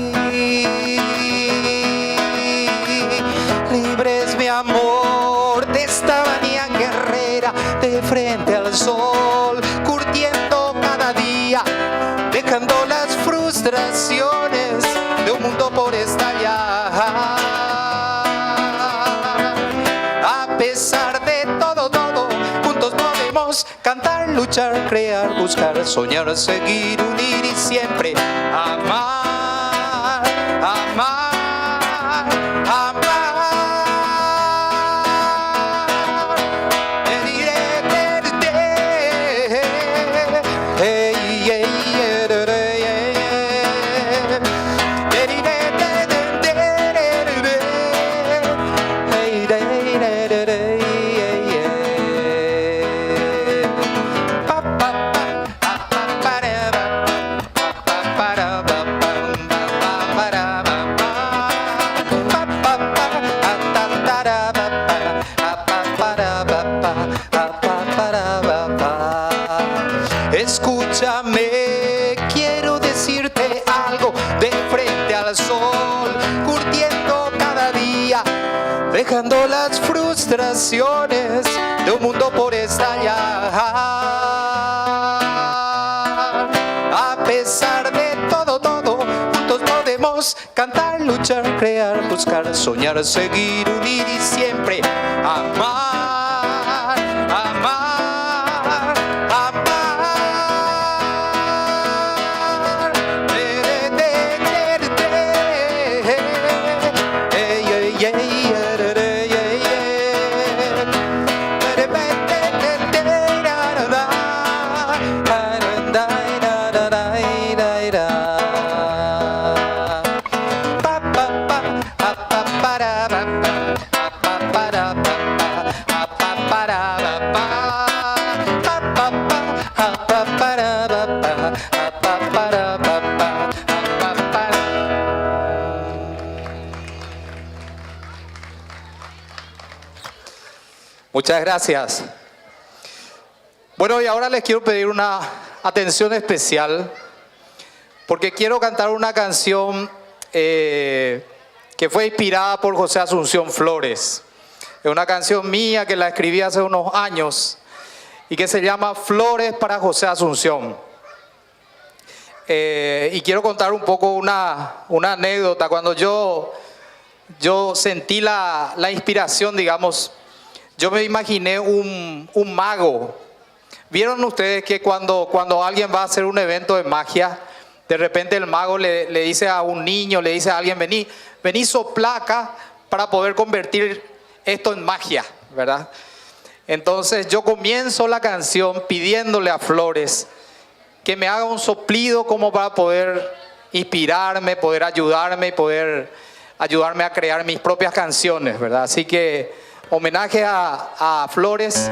Libres, mi amor, de esta manía guerrera, de frente al sol, curtiendo cada día, dejando las frustraciones de un mundo por estallar. A pesar de todo, juntos podemos cantar, luchar, crear, buscar, soñar, seguir, unir y siempre amar, amar, amar. Escúchame, quiero decirte algo, de frente al sol, curtiendo cada día, dejando las frustraciones de un mundo por estallar. A pesar de todo, juntos podemos cantar, luchar, crear, buscar, soñar, seguir, unir y siempre amar, amar, amar. Muchas gracias. Bueno, y ahora les quiero pedir una atención especial porque quiero cantar una canción que fue inspirada por José Asunción Flores. Es una canción mía que la escribí hace unos años y que se llama Flores para José Asunción. Y quiero contar un poco una anécdota. Cuando yo sentí la inspiración, digamos, yo me imaginé un mago. ¿Vieron ustedes que cuando alguien va a hacer un evento de magia, de repente el mago le dice a un niño, le dice a alguien, vení sopla acá para poder convertir esto en magia, ¿verdad? Entonces yo comienzo la canción pidiéndole a Flores que me haga un soplido como para poder inspirarme, poder ayudarme y poder ayudarme a crear mis propias canciones, ¿verdad? Así que homenaje a Flores,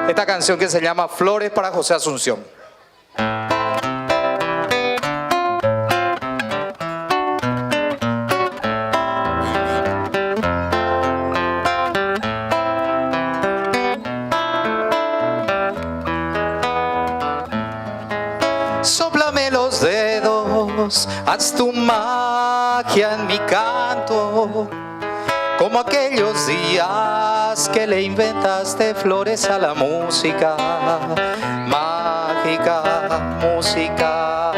esta canción que se llama Flores para José Asunción. Sóplame los dedos, haz tu magia en mi canto, como aquellos días que le inventaste flores a la música, mágica música.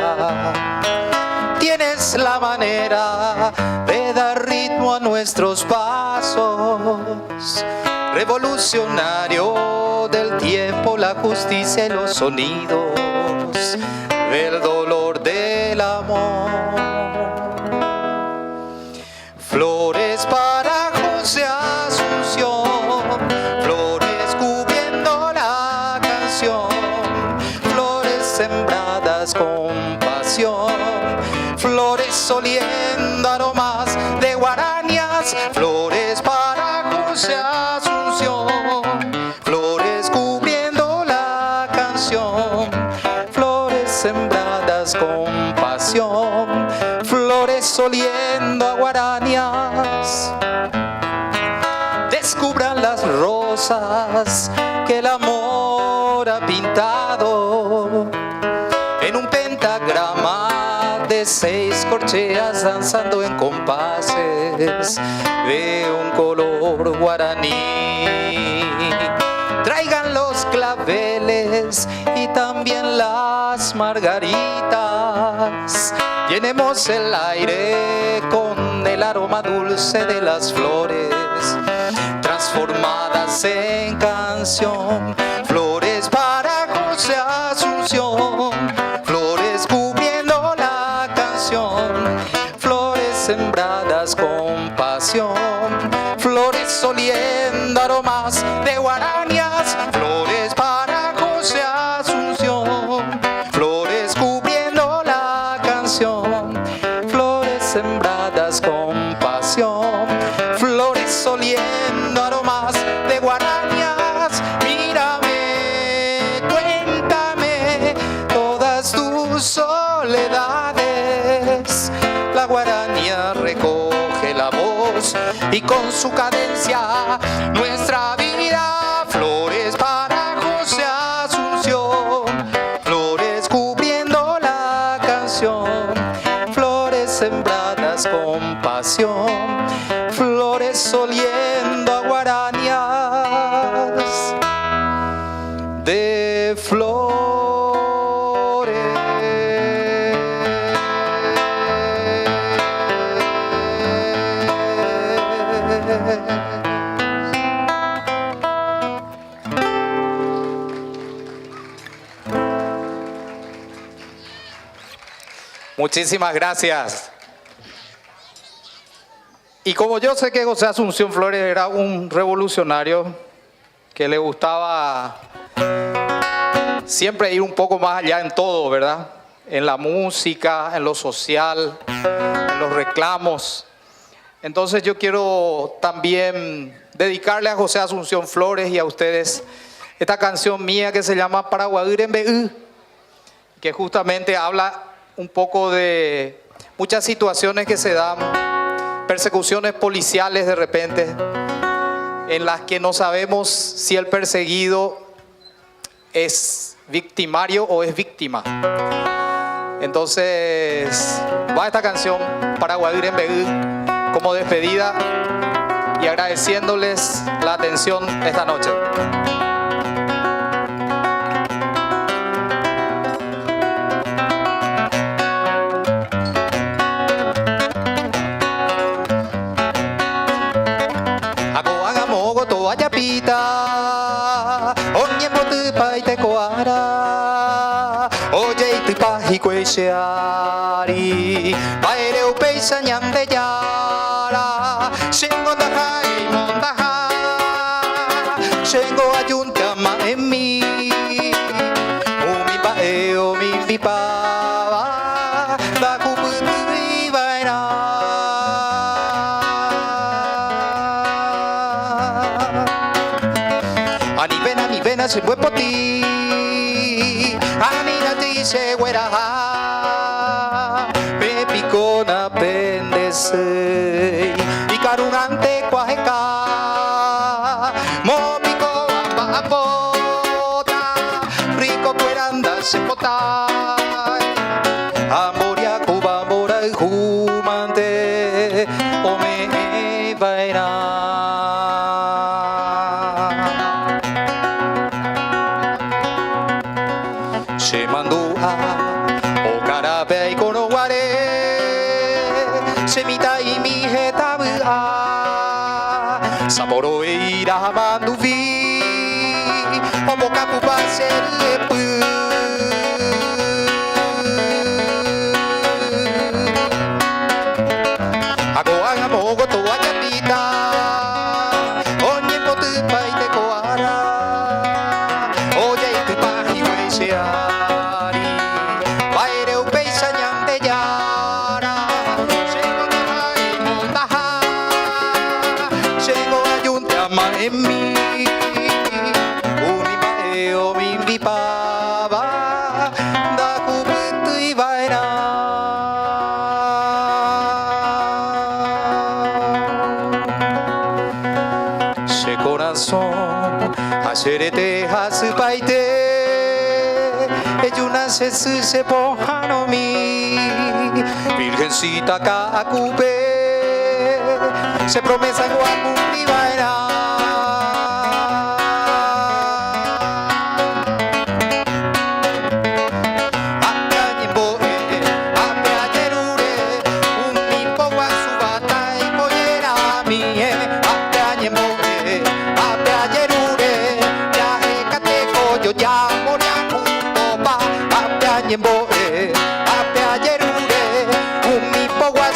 Tienes la manera de dar ritmo a nuestros pasos, revolucionario del tiempo, la justicia y los sonidos del dolor del amor. Flores para José Asunción, flores cubriendo la canción, flores sembradas con pasión, flores oliendo aromas de guarañas, flores para José Asunción, flores cubriendo la canción, flores sembradas con pasión, flores oliendo a guarañas. Descubran las rosas que el amor ha pintado en un pentagrama de 6 corcheas danzando en compases de un color guaraní. Traigan los claveles y también las margaritas. Llenemos el aire con el aroma dulce de las flores, transformadas en canción. Flores para José Asunción, flores cubriendo la canción, flores sembradas con pasión, flores oliendo aromas de guarañas, flores para José Asunción, flores cubriendo la canción, flores sembradas con pasión, flores oliendo aromas de guarañas. Mírame, cuéntame todas tus soledades. La guaraña recoge la voz y con su cadencia nuestra vida. Flores para José Asunción, flores cubriendo la canción, flores sembradas con pasión, flores oliendo a guarañas de flores. Muchísimas gracias. Y como yo sé que José Asunción Flores era un revolucionario que le gustaba siempre ir un poco más allá en todo, ¿verdad? En la música, en lo social, en los reclamos. Entonces yo quiero también dedicarle a José Asunción Flores y a ustedes esta canción mía que se llama Paraguayrembe'ü, que justamente habla un poco de muchas situaciones que se dan, persecuciones policiales de repente, en las que no sabemos si el perseguido es victimario o es víctima. Entonces va esta canción para Guadir Begú como despedida y agradeciéndoles la atención esta noche. Yapita, onye motu pai te koara, oye tu pahi kuesheari, baile o peisa nyamde yara, shengo da hai monda ha, shengo ayunta ma emi, umi bae o mi pipa, da kuputu ibaina. Se fue por ti, Anina te se güera, me picó na pendese, y carugante cuajeca, mo pico amba bota, rico cueranda se pota, amoria cuba mora y jumante, o me vaina. Se mandó o carabe y cono guare, semita y mi jeta saboro e ira manduvi, o boca pupa ser lepu. Agoa mogo to ayapita, onye potu pai te koara, oye tu pahi weisea. En mí, unimaeo mi vipava, da kubutu y vaina. Se corazón, hacerete hasupaite, ella se se pojano mi, virgencita kakupe, se promesa en guacupi vaina.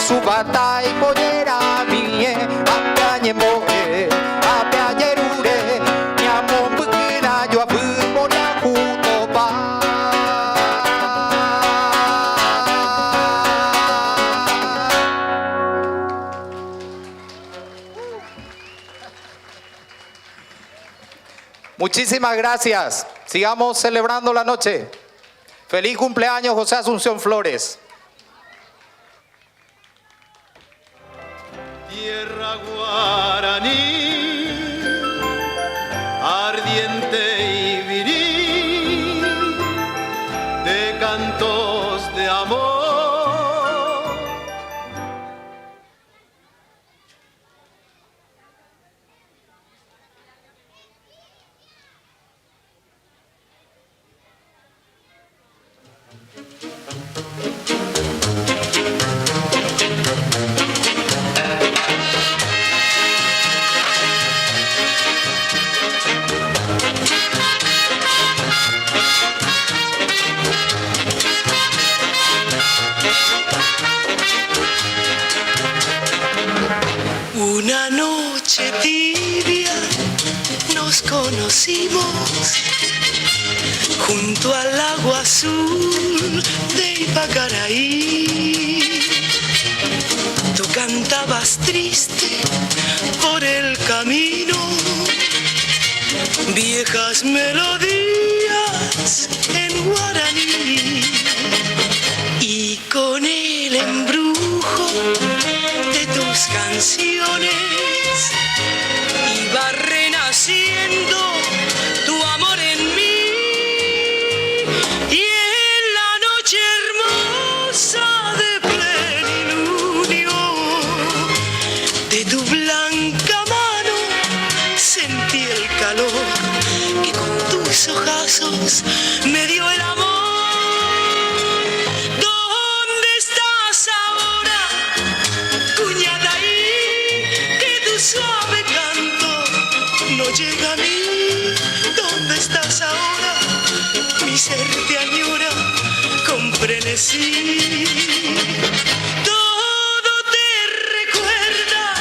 Subata y pollera mie, ape moe, ape ayerure, mi amor bukina yo abu moria kutoba. Muchísimas gracias. Sigamos celebrando la noche. Feliz cumpleaños, José Asunción Flores. Tierra guaraní, ardiente y viril, de cantos de amor. Una noche tibia nos conocimos junto al agua azul de Ipacaraí. Tú cantabas triste por el camino, viejas melodías en guaraní, y con el embrujo de tus canciones iba me dio el amor. ¿Dónde estás ahora, Cuñataí? Que tu suave canto no llega a mí. ¿Dónde estás ahora? Mi ser te añora con frenesí. Todo te recuerda,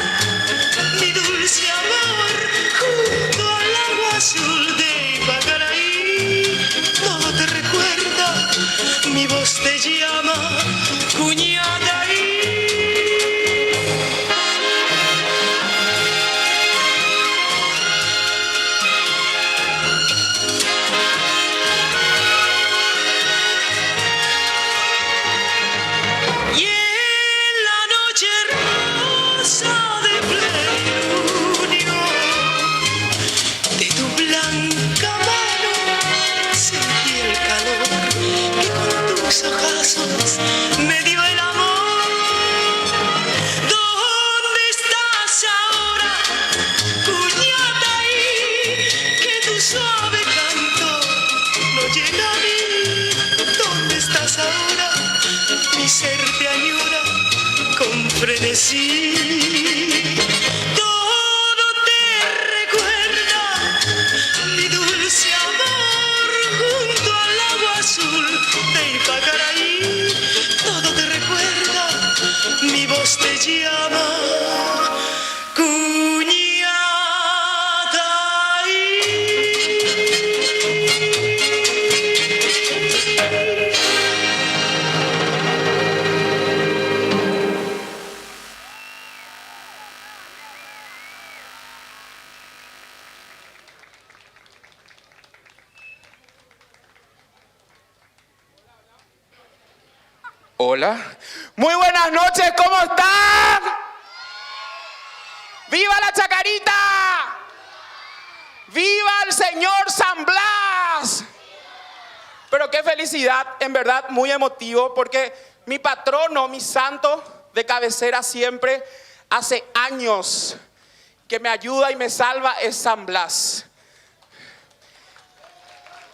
mi dulce amor, junto al agua azul de Ipacaraí. Todo te recuerda, mi voz te llama, Cuñataí. Y en la noche rosa de plenilunio, de tu blanca mano sentí el calor que con tus ojazos me dio el amor. ¿Dónde estás ahora, Cuñataí? Que tu suave canto no llega a mí. ¿Dónde estás ahora? Mi ser te añora con frenesí. Todo te recuerda, mi dulce amor, junto al agua azul de Ipacaraí. Todo te recuerda, mi voz te llama, Cuñataí. Hola. Muy buenas noches, ¿cómo están? ¡Viva la Chacarita! ¡Viva el señor San Blas! Pero qué felicidad, en verdad, muy emotivo, porque mi patrono, mi santo de cabecera siempre, hace años que me ayuda y me salva, es San Blas.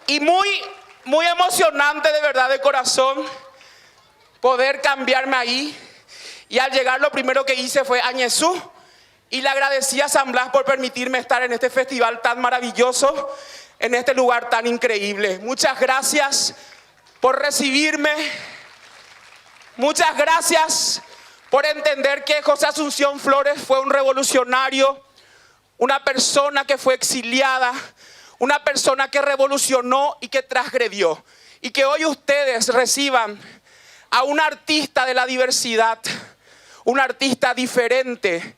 Y muy emocionante, de verdad, de corazón, poder cambiarme ahí. Y al llegar lo primero que hice fue Añezú. Y le agradecí a San Blas por permitirme estar en este festival tan maravilloso, en este lugar tan increíble. Muchas gracias por recibirme. Muchas gracias por entender que José Asunción Flores fue un revolucionario, una persona que fue exiliada, una persona que revolucionó y que transgredió. Y que hoy ustedes reciban a un artista de la diversidad, un artista diferente,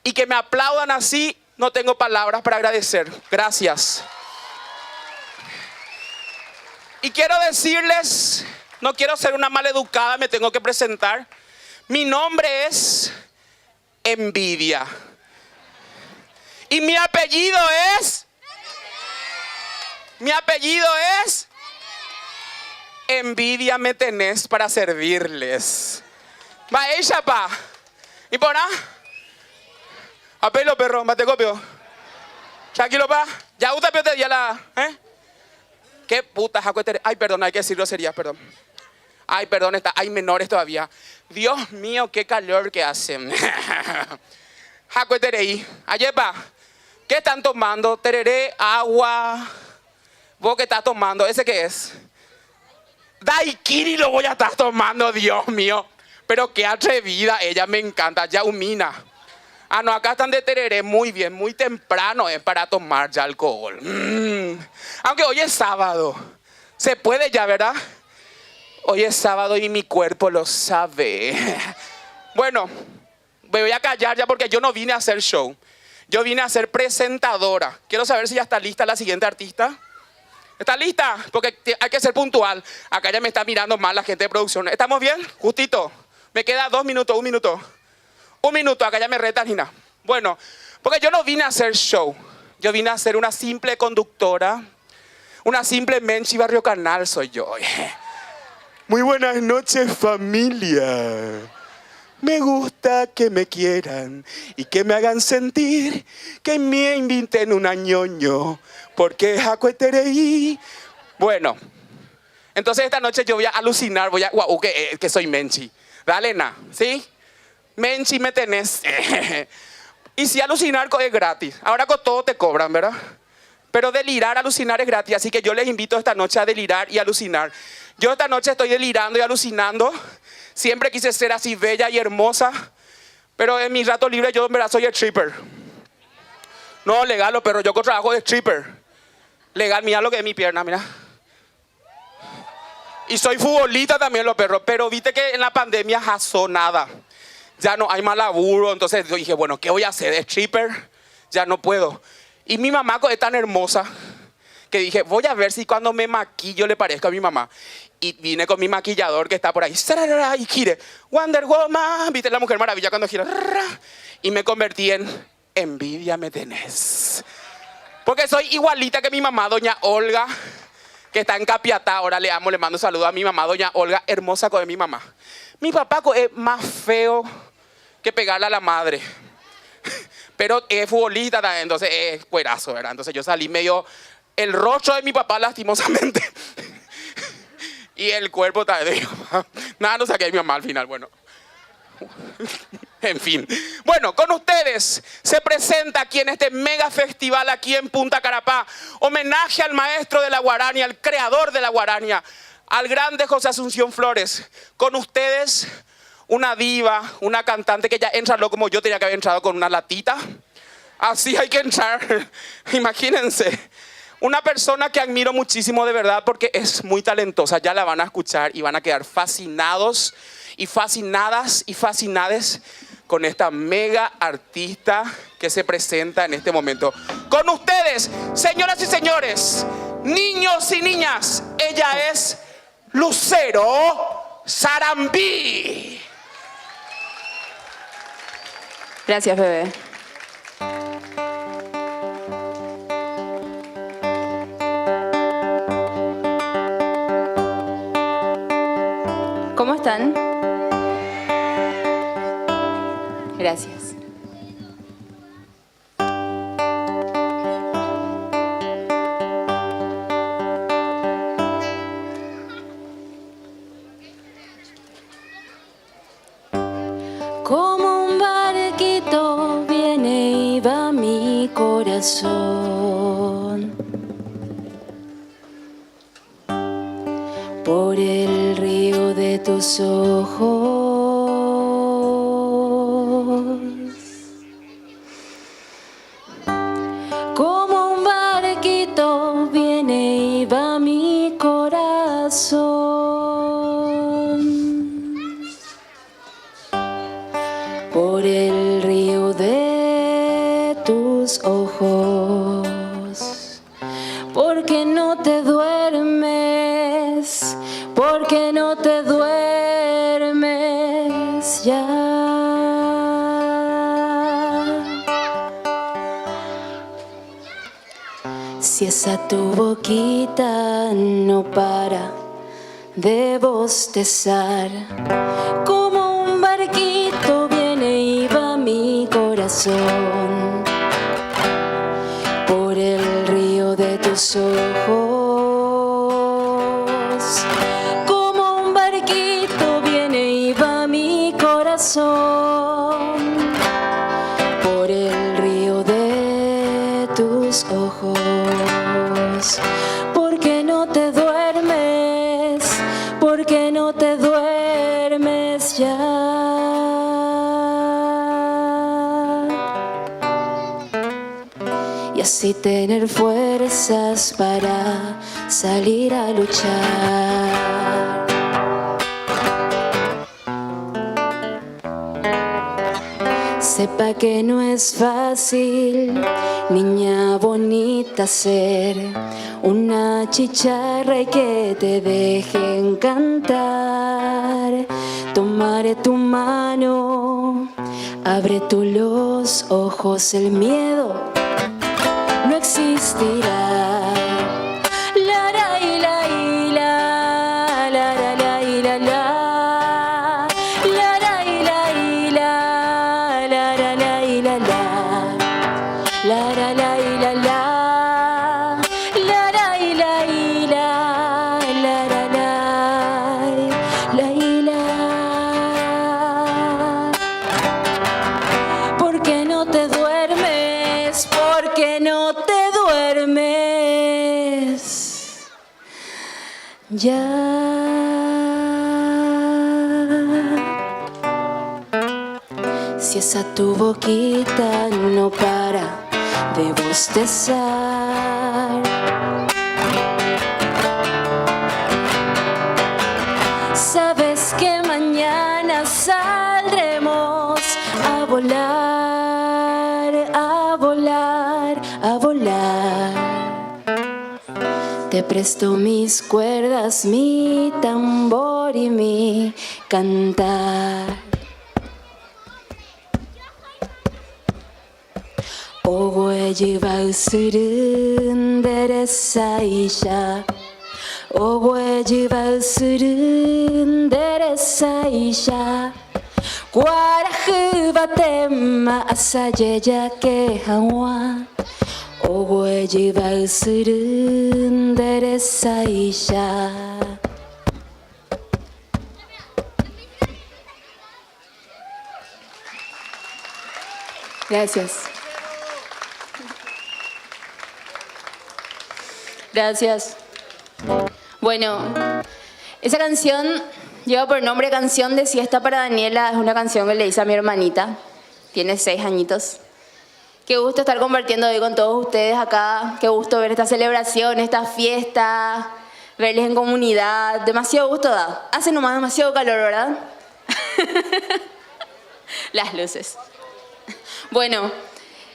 y que me aplaudan así, no tengo palabras para agradecer. Gracias. Y quiero decirles, no quiero ser una maleducada, me tengo que presentar. Mi nombre es Envidia. Y mi apellido es... Envidia me tenés para servirles. Va ella pa. ¿Y por ahí? Apelo perro, mate copio. Tranquilo pa. Ya usted te di la. ¿Qué puta jacuetere? Ay, perdón, hay que decir groserías, perdón. Ay, perdón, hay menores todavía. Dios mío, qué calor que hacen. Jacueterei. Ayepa, ¿qué están tomando? Tereré, agua. ¿Vos qué estás tomando? ¿Ese qué es? Daiquiri lo voy a estar tomando, Dios mío. Pero qué atrevida, ella me encanta, Yaumina. Ah, no, acá están de tereré, muy bien, muy temprano es para tomar ya alcohol. Aunque hoy es sábado, se puede ya, ¿verdad? Hoy es sábado y mi cuerpo lo sabe. Bueno, me voy a callar ya porque yo no vine a hacer show. Yo vine a ser presentadora. Quiero saber si ya está lista la siguiente artista. ¿Está lista? Porque hay que ser puntual. Acá ya me está mirando mal la gente de producción. ¿Estamos bien? Justito. Me queda 2 minutos, 1 minuto. 1 minuto, acá ya me reta Nina. Bueno, porque yo no vine a hacer show. Yo vine a ser una simple conductora. Una simple menchi Barrio Canal soy yo. Muy buenas noches, familia. Me gusta que me quieran y que me hagan sentir que me inviten un añoño, porque es acuetereí. Bueno, Entonces esta noche yo voy a alucinar, guau, que soy Menchi. Dale, na, ¿sí? Menchi me tenés. Y si alucinar es gratis. Ahora con todo te cobran, ¿verdad? Pero delirar, alucinar es gratis. Así que yo les invito esta noche a delirar y alucinar. Yo esta noche estoy delirando y alucinando. Siempre quise ser así bella y hermosa. Pero en mi rato libre yo en verdad soy stripper. No, legal, los perros. Yo con trabajo de stripper. Legal, mira lo que es mi pierna, mira. Y soy futbolista también, los perros. Pero viste que en la pandemia jasó nada. Ya no hay más laburo. Entonces yo dije, bueno, ¿qué voy a hacer? ¿Stripper? Ya no puedo. Y mi mamá es tan hermosa que dije, voy a ver si cuando me maquillo le parezco a mi mamá. Y vine con mi maquillador que está por ahí. Y gire, Wonder Woman. ¿Viste la Mujer Maravilla cuando gira? Y me convertí en envidia me tenés. Porque soy igualita que mi mamá, doña Olga, que está en Capiatá. Ahora le amo, le mando saludos a mi mamá, doña Olga, hermosa como mi mamá. Mi papá es más feo que pegarle a la madre. Pero es futbolista también, entonces es cuerazo, ¿verdad? Entonces yo salí medio el rostro de mi papá lastimosamente. Y el cuerpo también de mi mamá. Nada, no saqué a mi mamá al final, bueno. En fin. Bueno, con ustedes se presenta aquí en este mega festival aquí en Punta Carapá. Homenaje al maestro de la guarania, al creador de la guarania, al grande José Asunción Flores. Con ustedes una diva, una cantante que ya entra como yo tenía que haber entrado con una latita. Así hay que entrar. Imagínense. Una persona que admiro muchísimo de verdad porque es muy talentosa. Ya la van a escuchar y van a quedar fascinados y fascinadas y fascinades con esta mega artista que se presenta en este momento. Con ustedes, señoras y señores, niños y niñas, ella es Lucero Sarambí. Gracias, bebé. ¿Cómo están? Gracias. Como un barquito viene y va mi corazón por el río de tus ojos. Como un barquito viene y va mi corazón por el río de tus ojos. Porque no te duermes, porque no te duermes ya. Si esa tu boquita no para de bostezar, como un barquito viene y va mi corazón por el río de tus ojos. Como un barquito viene y va mi corazón por el río de tus ojos. Porque no te duermes, porque no te duermes ya. Y así tener fuerzas para salir a luchar. Sepa que no es fácil, niña bonita, ser una chicharra y que te dejen cantar. Tomaré tu mano, abre tú los ojos, el miedo no existirá. La la y la y la, la la la y la la. La la y la y la, la la la y la la. La la la y la la. La la y la y la, la la la. ya. Si esa tu boquita no para de bostezar, sabes que mañana saldremos a volar, a volar, a volar. Te presto mis cuerdas, mi tambor y mi cantar. Ogueyi bausuru deresaisha, ogueyi bausuru deresaisha. Guarahu batema asayeya que hawa, ogueyi bausuru deresaisha. Gracias. Gracias. Bueno, esa canción lleva por nombre Canción de Siesta para Daniela. Es una canción que le hice a mi hermanita. Tiene 6 añitos. Qué gusto estar compartiendo hoy con todos ustedes acá. Qué gusto ver esta celebración, esta fiesta, verles en comunidad. Demasiado gusto da. Hace nomás demasiado calor, ¿verdad? Las luces. Bueno.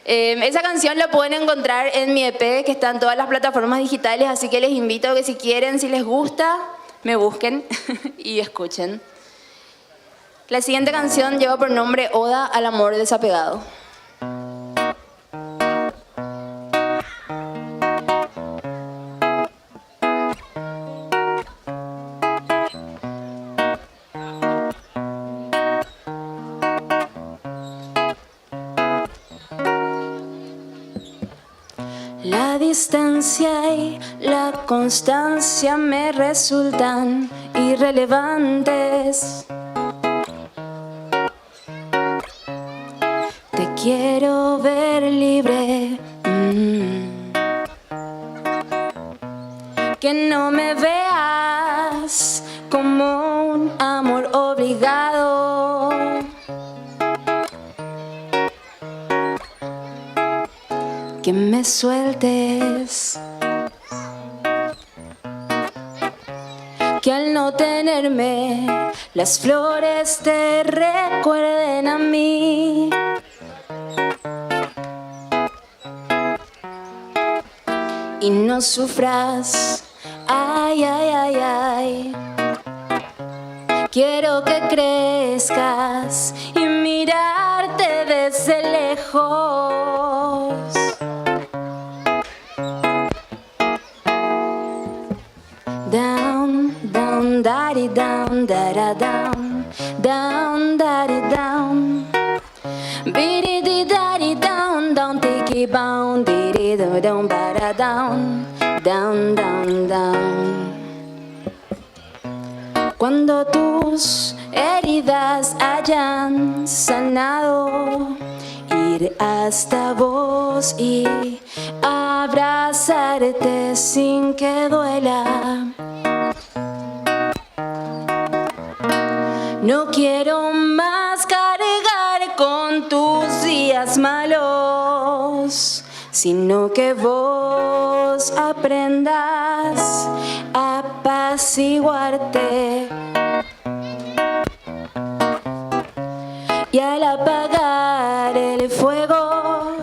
Esa canción la pueden encontrar en mi EP, que está en todas las plataformas digitales, así que les invito a que si quieren, si les gusta, me busquen y escuchen. La siguiente canción lleva por nombre Oda al amor desapegado. La distancia y la constancia me resultan irrelevantes. Te quiero ver libre, que no me veas como un amor obligado. Que me sueltes, que al no tenerme las flores te recuerden a mí. Y no sufras, ay, ay, ay, ay. Quiero que crezcas y mirarte desde lejos. Down, down, daddy, down, da da down, down, daddy, down. Biddy di daddy down, down, tiki bound, diddy do down, bada down, down, down, down. Cuando tus heridas hayan sanado, ir hasta vos y abrazarte sin que duela. No quiero más cargar con tus días malos, sino que vos aprendas a apaciguarte. Y al apagar el fuego,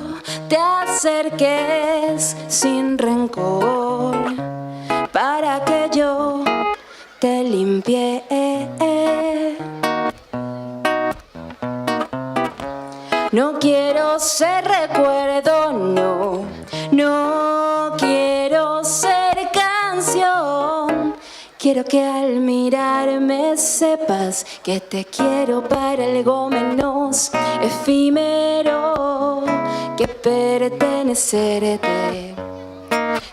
te acerques sin rencor, para que yo te limpie. No quiero ser recuerdo, no, no quiero ser canción. Quiero que al mirarme sepas que te quiero para algo menos efímero que pertenecerte.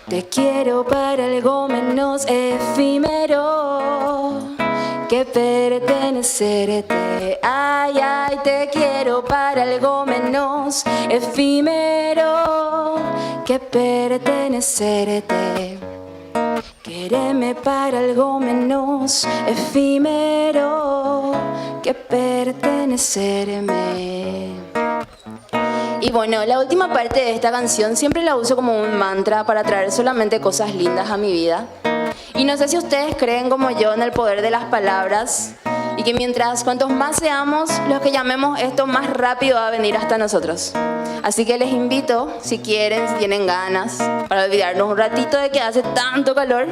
Te quiero para algo menos efímero que pertenecerte. Ay, ay, te quiero para algo menos efímero que pertenecerte. Quéreme para algo menos efímero que pertenecerme. Y bueno, la última parte de esta canción siempre la uso como un mantra para traer solamente cosas lindas a mi vida. Y no sé si ustedes creen como yo en el poder de las palabras y que mientras cuantos más seamos los que llamemos esto, más rápido va a venir hasta nosotros. Así que les invito, si quieren, si tienen ganas, para olvidarnos un ratito de que hace tanto calor,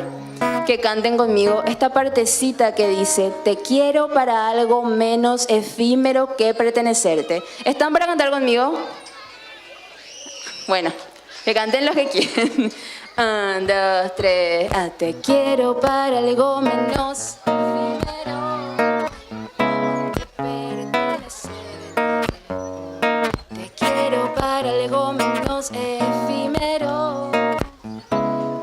que canten conmigo esta partecita que dice: te quiero para algo menos efímero que pertenecerte. ¿Están para cantar conmigo? Bueno, que canten los que quieren. 1, 2, 3. Te quiero para algo menos efímero que pertenecerte. Te quiero para algo menos efímero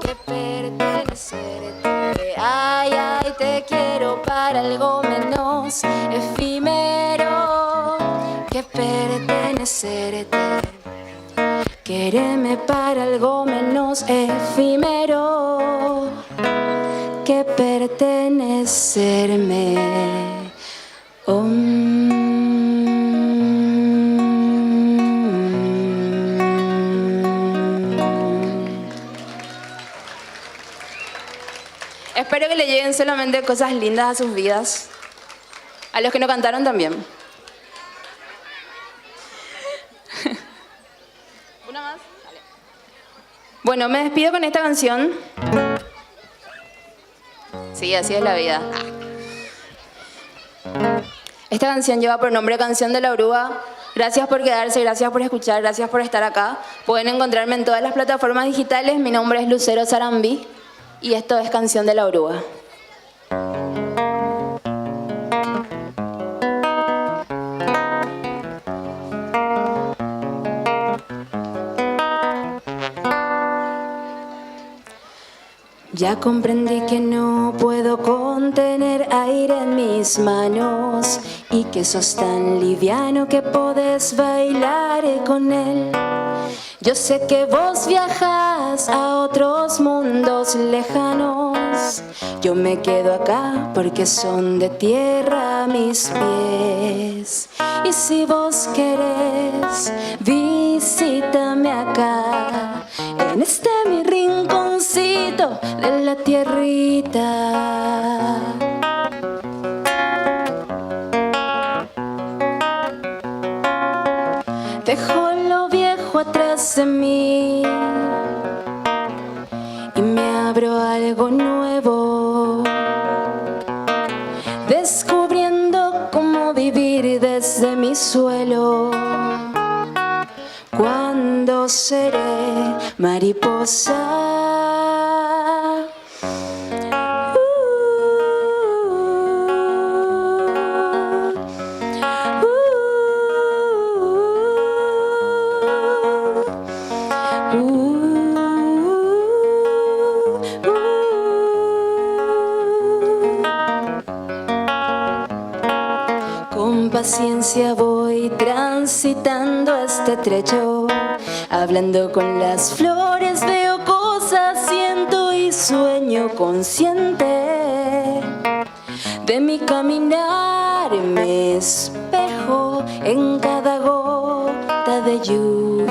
que pertenecerte. Ay, ay, te quiero para algo menos efímero que pertenecerte. Quéreme para algo menos efímero que pertenecerme. Espero que le lleguen solamente cosas lindas a sus vidas. A los que no cantaron también. ¿Una más? Dale. Bueno, me despido con esta canción. Sí, así es la vida. Esta canción lleva por nombre Canción de la Oruga. Gracias por quedarse, gracias por escuchar, gracias por estar acá. Pueden encontrarme en todas las plataformas digitales. Mi nombre es Lucero Sarambí y esto es Canción de la Oruga. Ya comprendí que no puedo contener aire en mis manos y que sos tan liviano que podés bailar con él. Yo sé que vos viajas a otros mundos lejanos. Yo me quedo acá porque son de tierra mis pies. Y si vos querés, visítame acá, en este mi rinconcito de la tierrita. Dejo lo viejo atrás de mí y me abro a algo nuevo, descubriendo cómo vivir desde mi suelo. Cuando seré mariposa. Con paciencia voy transitando este trecho, hablando con las flores, veo cosas, siento y sueño consciente de mi caminar. Me espejo en cada gota de lluvia.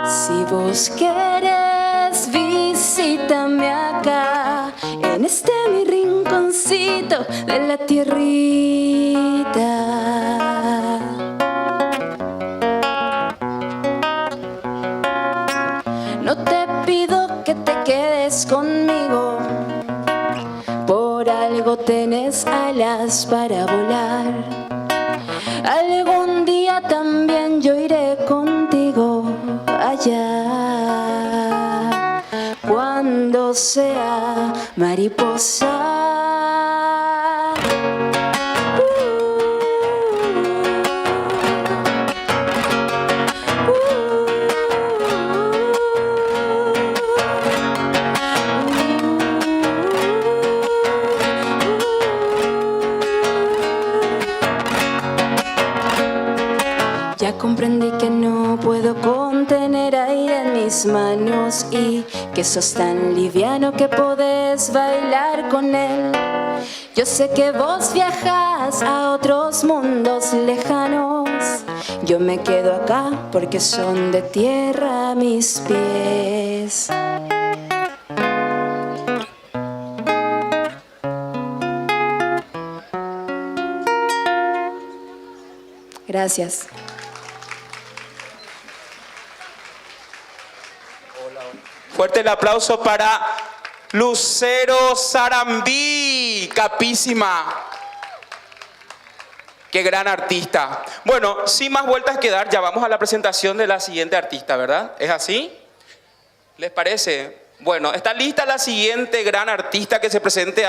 Si vos querés, visítame acá, en este mi rinconcito de la tierrita. No te pido que te quedes conmigo, por algo tenés alas para volar. Algún día también yo iré contigo allá, cuando sea mariposa. Ya comprendí que no puedo contener aire en mis mis manos y que sos tan liviano que podés bailar con él. Yo sé que vos viajás a otros mundos lejanos. Yo me quedo acá porque son de tierra mis pies. Gracias. Fuerte el aplauso para Lucero Sarambí, capísima. Qué gran artista. Bueno, sin más vueltas que dar, ya vamos a la presentación de la siguiente artista, ¿verdad? ¿Es así? ¿Les parece? Bueno, ¿está lista la siguiente gran artista que se presente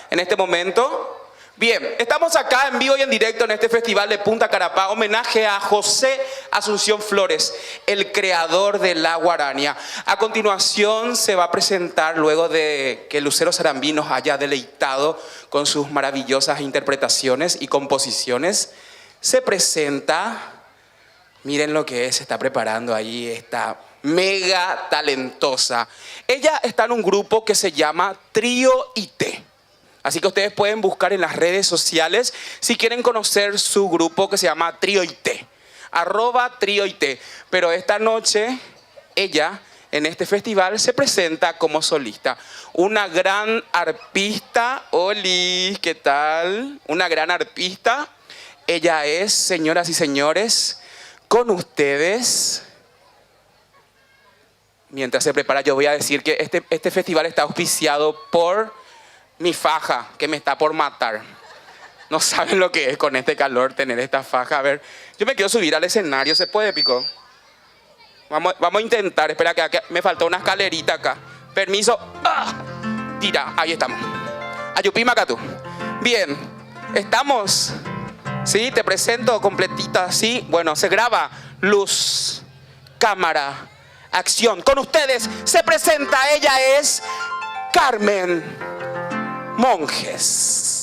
en este momento? Bien, estamos acá en vivo y en directo en este festival de Punta Carapá, homenaje a José Asunción Flores, el creador de la guarania. A continuación se va a presentar, luego de que Lucero Sarambí nos haya deleitado con sus maravillosas interpretaciones y composiciones, se presenta, miren lo que es, se está preparando ahí esta mega talentosa. Ella está en un grupo que se llama Trío IT. Así que ustedes pueden buscar en las redes sociales si quieren conocer su grupo que se llama Trío IT. @Trío IT. Pero esta noche ella en este festival se presenta como solista. Una gran arpista. Oli, ¿qué tal? Una gran arpista. Ella es, señoras y señores, con ustedes. Mientras se prepara, yo voy a decir que este festival está auspiciado por mi faja, que me está por matar. No saben lo que es con este calor tener esta faja. A ver, yo me quiero subir al escenario. ¿Se puede, Pico? Vamos a intentar. Espera, que me faltó una escalerita acá. Permiso. ¡Ah! Tira, ahí estamos. Ayupi Macatú. Bien, estamos. Sí, te presento completita. Sí, bueno, se graba. Luz, cámara, acción. Con ustedes se presenta. Ella es Carmen Monjes.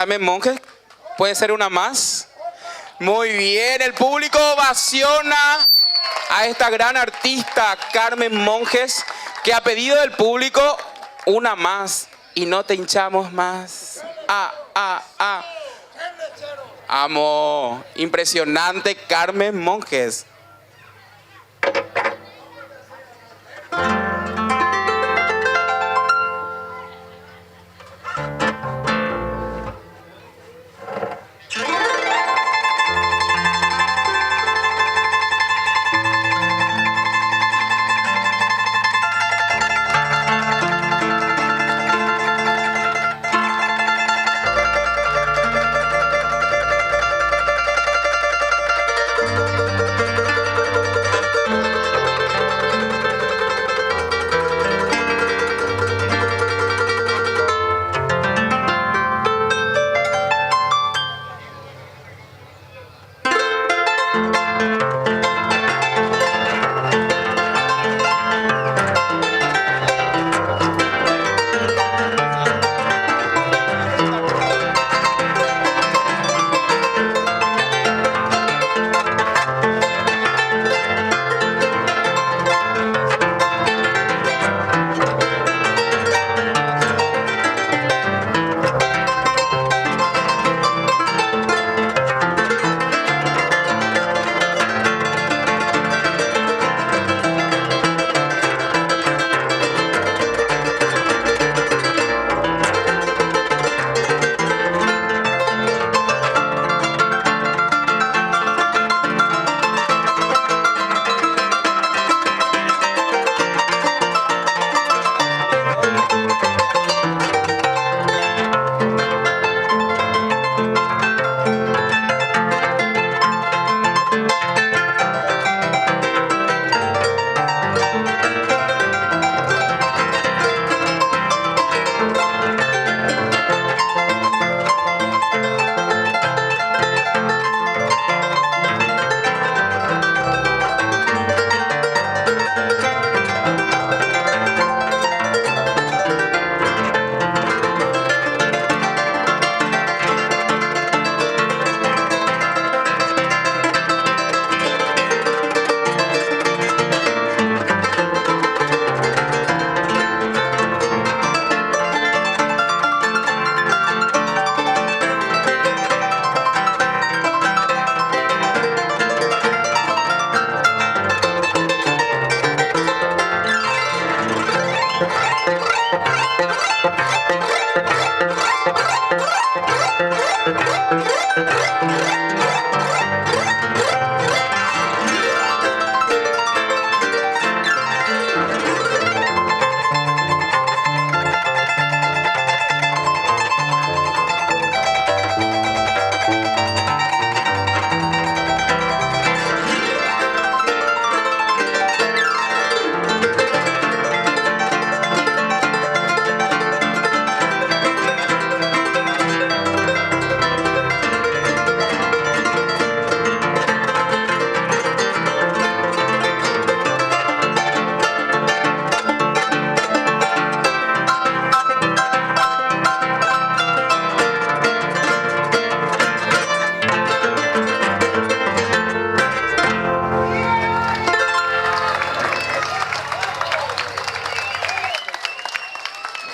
Carmen Monjes, ¿puede ser una más? Muy bien, el público ovaciona a esta gran artista Carmen Monjes, que a pedido del público, una más y no te hinchamos más. Amo, impresionante Carmen Monjes.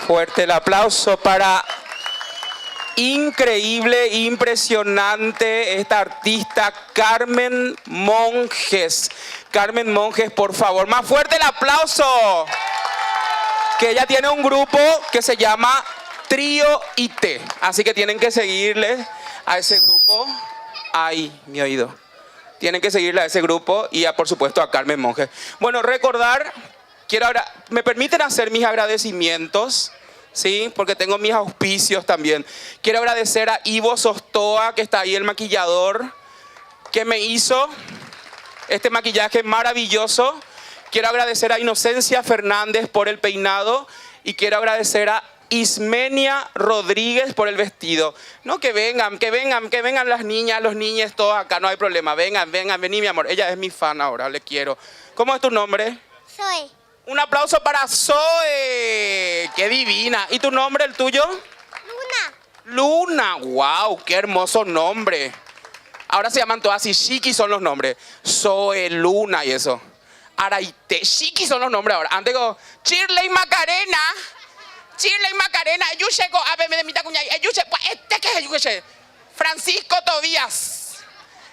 Fuerte el aplauso para increíble, impresionante esta artista Carmen Monjes. Carmen Monjes, por favor, más fuerte el aplauso. Que ella tiene un grupo que se llama Trío IT, así que tienen que seguirle a ese grupo. Ay, mi oído. Tienen que seguirle a ese grupo y por supuesto a Carmen Monjes. Bueno, recordar, me permiten hacer mis agradecimientos, ¿sí? Porque tengo mis auspicios también. Quiero agradecer a Ivo Sostoa, que está ahí, el maquillador, que me hizo este maquillaje maravilloso. Quiero agradecer a Inocencia Fernández por el peinado y quiero agradecer a Ismenia Rodríguez por el vestido. No, que vengan las niñas, los niños, todos acá, no hay problema. Vengan, vení mi amor. Ella es mi fan ahora, le quiero. ¿Cómo es tu nombre? Zoe. Un aplauso para Zoe. ¡Qué divina! ¿Y tu nombre, el tuyo? Luna. Luna, wow, qué hermoso nombre. Ahora se llaman todas así, Chiqui son los nombres. Zoe, Luna y eso. Araite, Chiqui son los nombres ahora. Antes digo, Shirley Macarena. Shirley Macarena, Ayusheko, ave me de mi tacuña, Ayushe, pues este que es Ayushe. Francisco Tobías.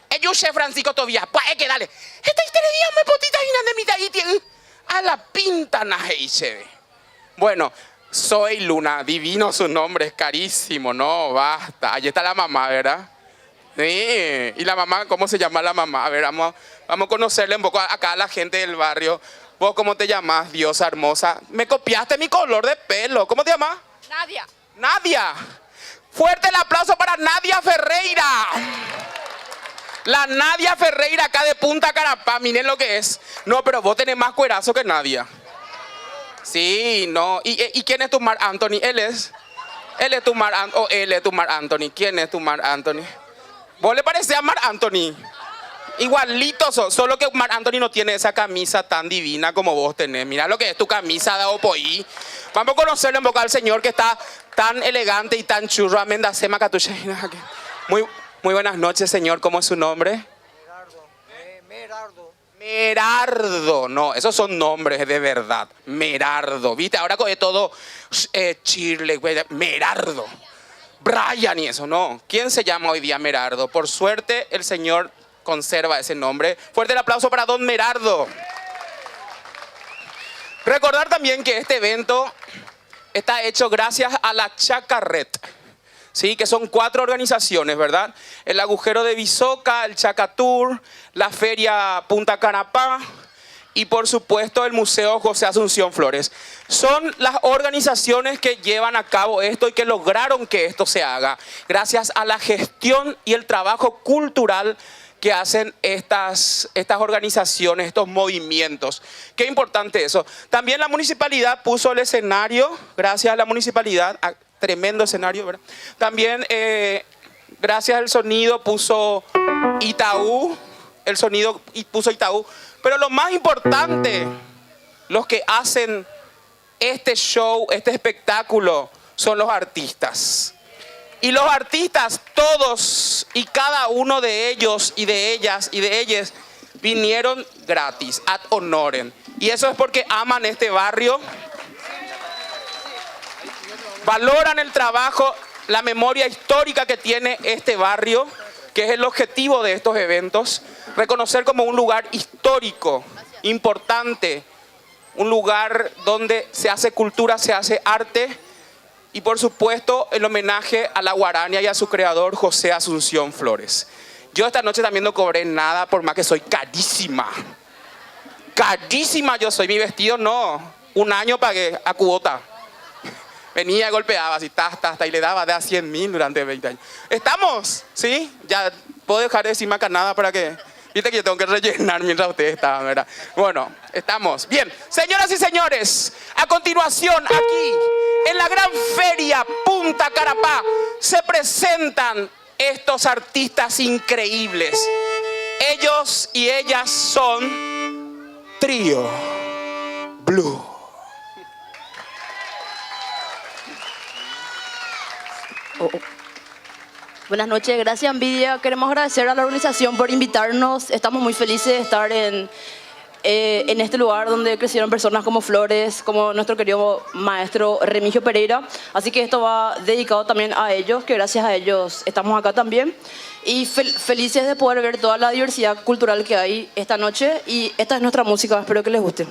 Ayushe Francisco Tobías, pues es que dale. Esta historia me potita y de mi taíti. A la pinta naje se ve. Bueno, soy Luna, divino su nombre, es carísimo, no, basta. Allí está la mamá, ¿verdad? Sí, y la mamá, ¿cómo se llama la mamá? A ver, vamos a conocerle un poco acá a la gente del barrio. ¿Vos cómo te llamas, diosa hermosa? Me copiaste mi color de pelo. ¿Cómo te llamas? Nadia. Nadia. Fuerte el aplauso para Nadia Ferreira. La Nadia Ferreira acá de Punta Carapá. Miren lo que es. No, pero vos tenés más cuerazo que Nadia. Sí, no. ¿Y quién es tu Marc Anthony? Él es tu Marc Anthony. O él es tu Marc Anthony. ¿Quién es tu Marc Anthony? ¿Vos le parecés a Marc Anthony? Igualito, solo que Marc Anthony no tiene esa camisa tan divina como vos tenés. Mira lo que es tu camisa de Opoí. Vamos a conocerle un poco al señor que está tan elegante y tan churro. Amendacema Catuche. Muy buenas noches, señor. ¿Cómo es su nombre? Merardo. No, esos son nombres de verdad. Merardo. ¿Viste? Ahora con todo Chirle, Merardo. Brian y eso, no. ¿Quién se llama hoy día Merardo? Por suerte, el señor conserva ese nombre. Fuerte el aplauso para don Merardo. Recordar también que este evento está hecho gracias a la Chacarret, ¿sí? Que son 4 organizaciones, ¿verdad? El Agujero de Bisoca, el Chacatur, la Feria Punta Carapá y por supuesto el Museo José Asunción Flores. Son las organizaciones que llevan a cabo esto y que lograron que esto se haga gracias a la gestión y el trabajo cultural que hacen estas organizaciones, estos movimientos. Qué importante eso. También la municipalidad puso el escenario, gracias a la municipalidad, tremendo escenario, ¿verdad? También gracias al sonido puso Itaú, puso Itaú. Pero lo más importante, los que hacen este show, este espectáculo, son los artistas. Y los artistas, todos y cada uno de ellos y de ellas y de ellas, vinieron gratis, ad honorem. Y eso es porque aman este barrio, valoran el trabajo, la memoria histórica que tiene este barrio, que es el objetivo de estos eventos, reconocer como un lugar histórico, importante, un lugar donde se hace cultura, se hace arte. Y por supuesto, el homenaje a la guarania y a su creador, José Asunción Flores. Yo esta noche también no cobré nada, por más que soy carísima. Carísima yo soy. Mi vestido no. 1 año pagué a cuota. Venía, golpeaba así, y le daba de a 100.000 durante 20 años. ¿Estamos? ¿Sí? Ya puedo dejar de decir acá nada para que... Viste que yo tengo que rellenar mientras ustedes estaban, ¿verdad? Bueno, estamos. Bien, señoras y señores, a continuación aquí, en la gran feria Punta Carapá, se presentan estos artistas increíbles. Ellos y ellas son Trío Blue. Buenas noches, gracias Envidia. Queremos agradecer a la organización por invitarnos. Estamos muy felices de estar en este lugar donde crecieron personas como Flores, como nuestro querido maestro Remigio Pereira. Así que esto va dedicado también a ellos, que gracias a ellos estamos acá también. Y felices de poder ver toda la diversidad cultural que hay esta noche. Y esta es nuestra música, espero que les guste.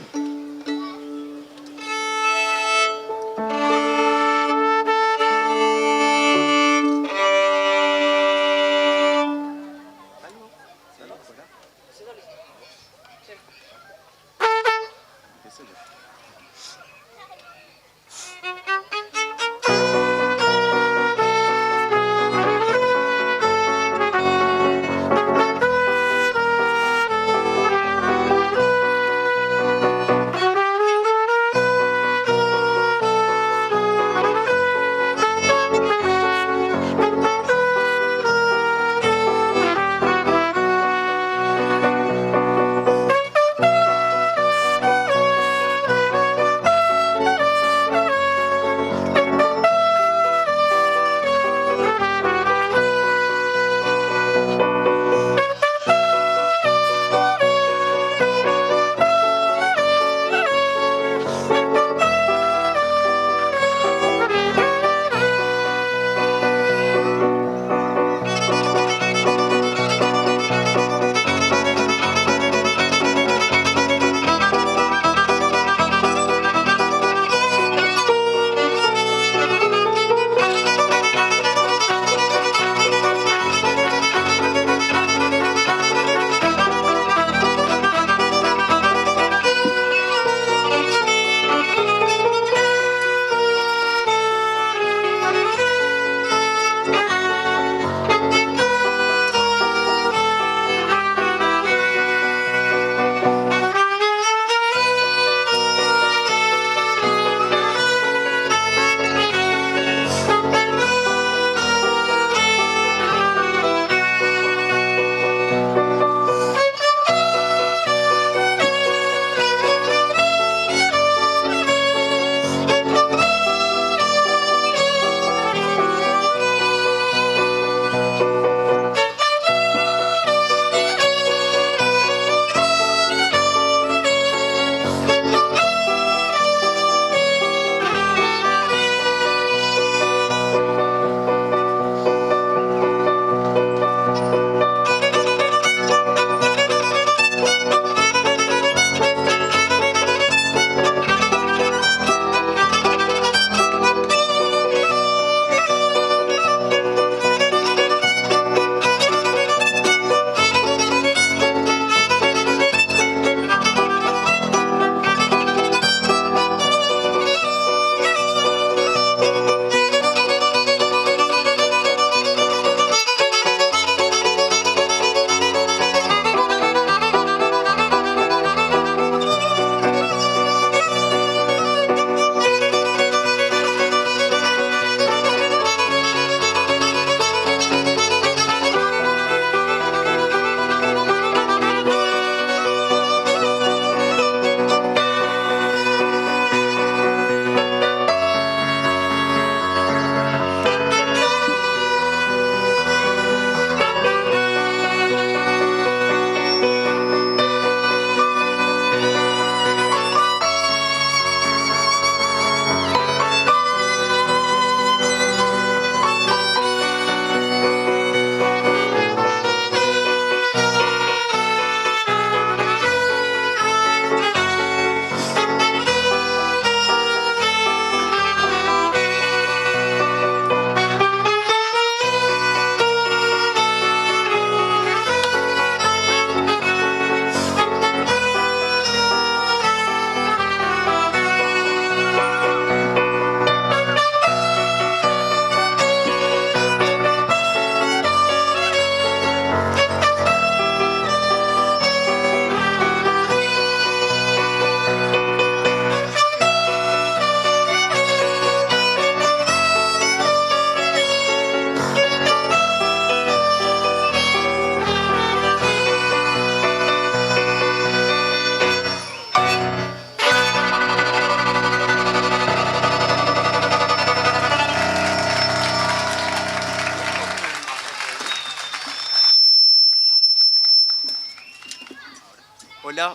Hola,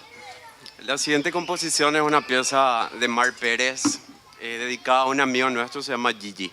la siguiente composición es una pieza de Mar Pérez, dedicada a un amigo nuestro, se llama Gigi.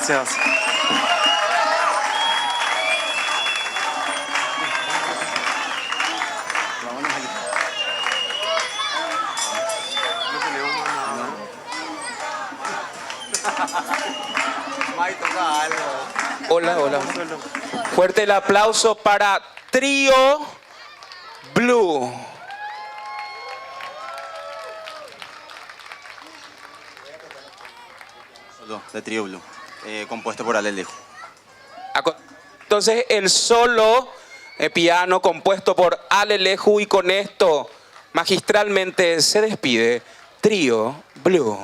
Gracias. Hola, hola. Fuerte el aplauso para Trío Blue. De Trío Blue, compuesto por Alelejo. Entonces el solo piano compuesto por Alelejo, y con esto magistralmente se despide Trío Blue.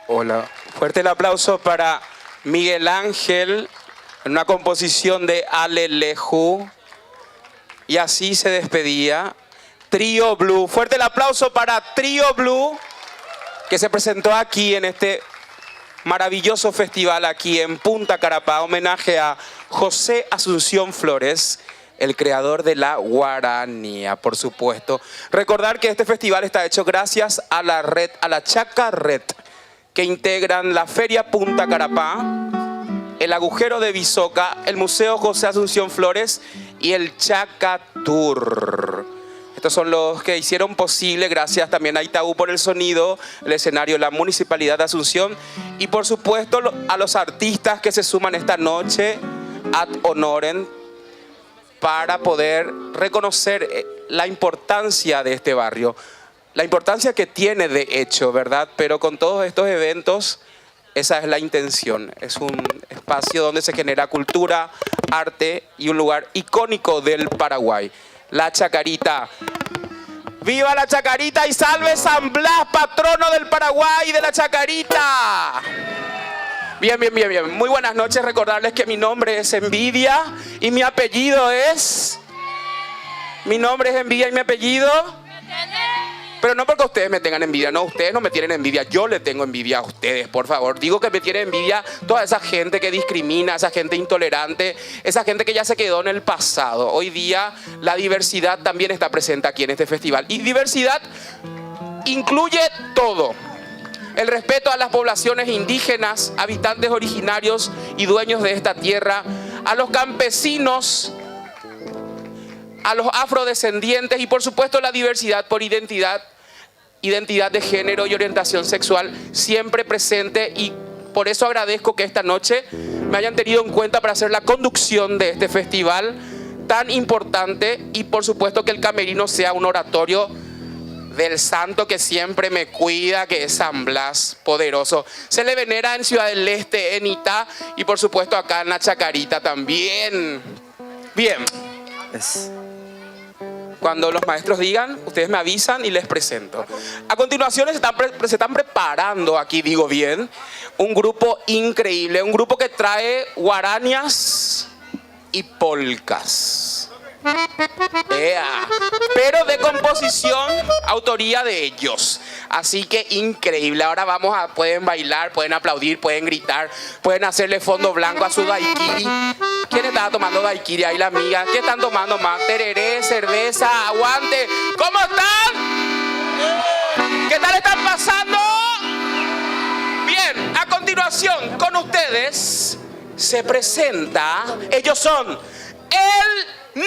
Hola. Fuerte el aplauso para Miguel Ángel, en una composición de Aleleju. Y así se despedía Trío Blue. Fuerte el aplauso para Trío Blue, que se presentó aquí en este maravilloso festival aquí en Punta Carapá. Homenaje a José Asunción Flores, el creador de la guaranía, por supuesto. Recordar que este festival está hecho gracias a la red, a la Chaca Red, que integran la Feria Punta Carapá, el Agujero de Bisoca, el Museo José Asunción Flores y el Chaca Tour. Estos son los que hicieron posible, gracias también a Itaú por el sonido, el escenario de la Municipalidad de Asunción y por supuesto a los artistas que se suman esta noche ad honorem para poder reconocer la importancia de este barrio. La importancia que tiene de hecho, ¿verdad? Pero con todos estos eventos, esa es la intención. Es un espacio donde se genera cultura, arte y un lugar icónico del Paraguay. La Chacarita. ¡Viva la Chacarita y salve San Blas, patrono del Paraguay y de la Chacarita! Bien. Muy buenas noches. Recordarles que mi nombre es Envidia y mi apellido es... Mi nombre es Envidia y mi apellido... Pero no porque ustedes me tengan envidia, no, ustedes no me tienen envidia, yo le tengo envidia a ustedes, por favor. Digo que me tiene envidia toda esa gente que discrimina, esa gente intolerante, esa gente que ya se quedó en el pasado. Hoy día la diversidad también está presente aquí en este festival. Y diversidad incluye todo. El respeto a las poblaciones indígenas, habitantes originarios y dueños de esta tierra, a los campesinos, a los afrodescendientes y por supuesto la diversidad por identidad de género y orientación sexual siempre presente, y por eso agradezco que esta noche me hayan tenido en cuenta para hacer la conducción de este festival tan importante, y por supuesto que el camerino sea un oratorio del santo que siempre me cuida, que es San Blas poderoso. Se le venera en Ciudad del Este, en Itá y por supuesto acá en la Chacarita también. Bien. Cuando los maestros digan, ustedes me avisan y les presento. A continuación se están preparando aquí, digo bien, un grupo increíble, un grupo que trae guarañas y polcas. Pero de composición, autoría de ellos. Así que increíble. Ahora pueden bailar, pueden aplaudir, pueden gritar, pueden hacerle fondo blanco a su daiquiri. ¿Quién estaba tomando daiquiri? Ahí la amiga. ¿Qué están tomando más? Tereré, cerveza, aguante. ¿Cómo están? ¿Qué tal están pasando? Bien, a continuación con ustedes se presenta, ellos son El Nido.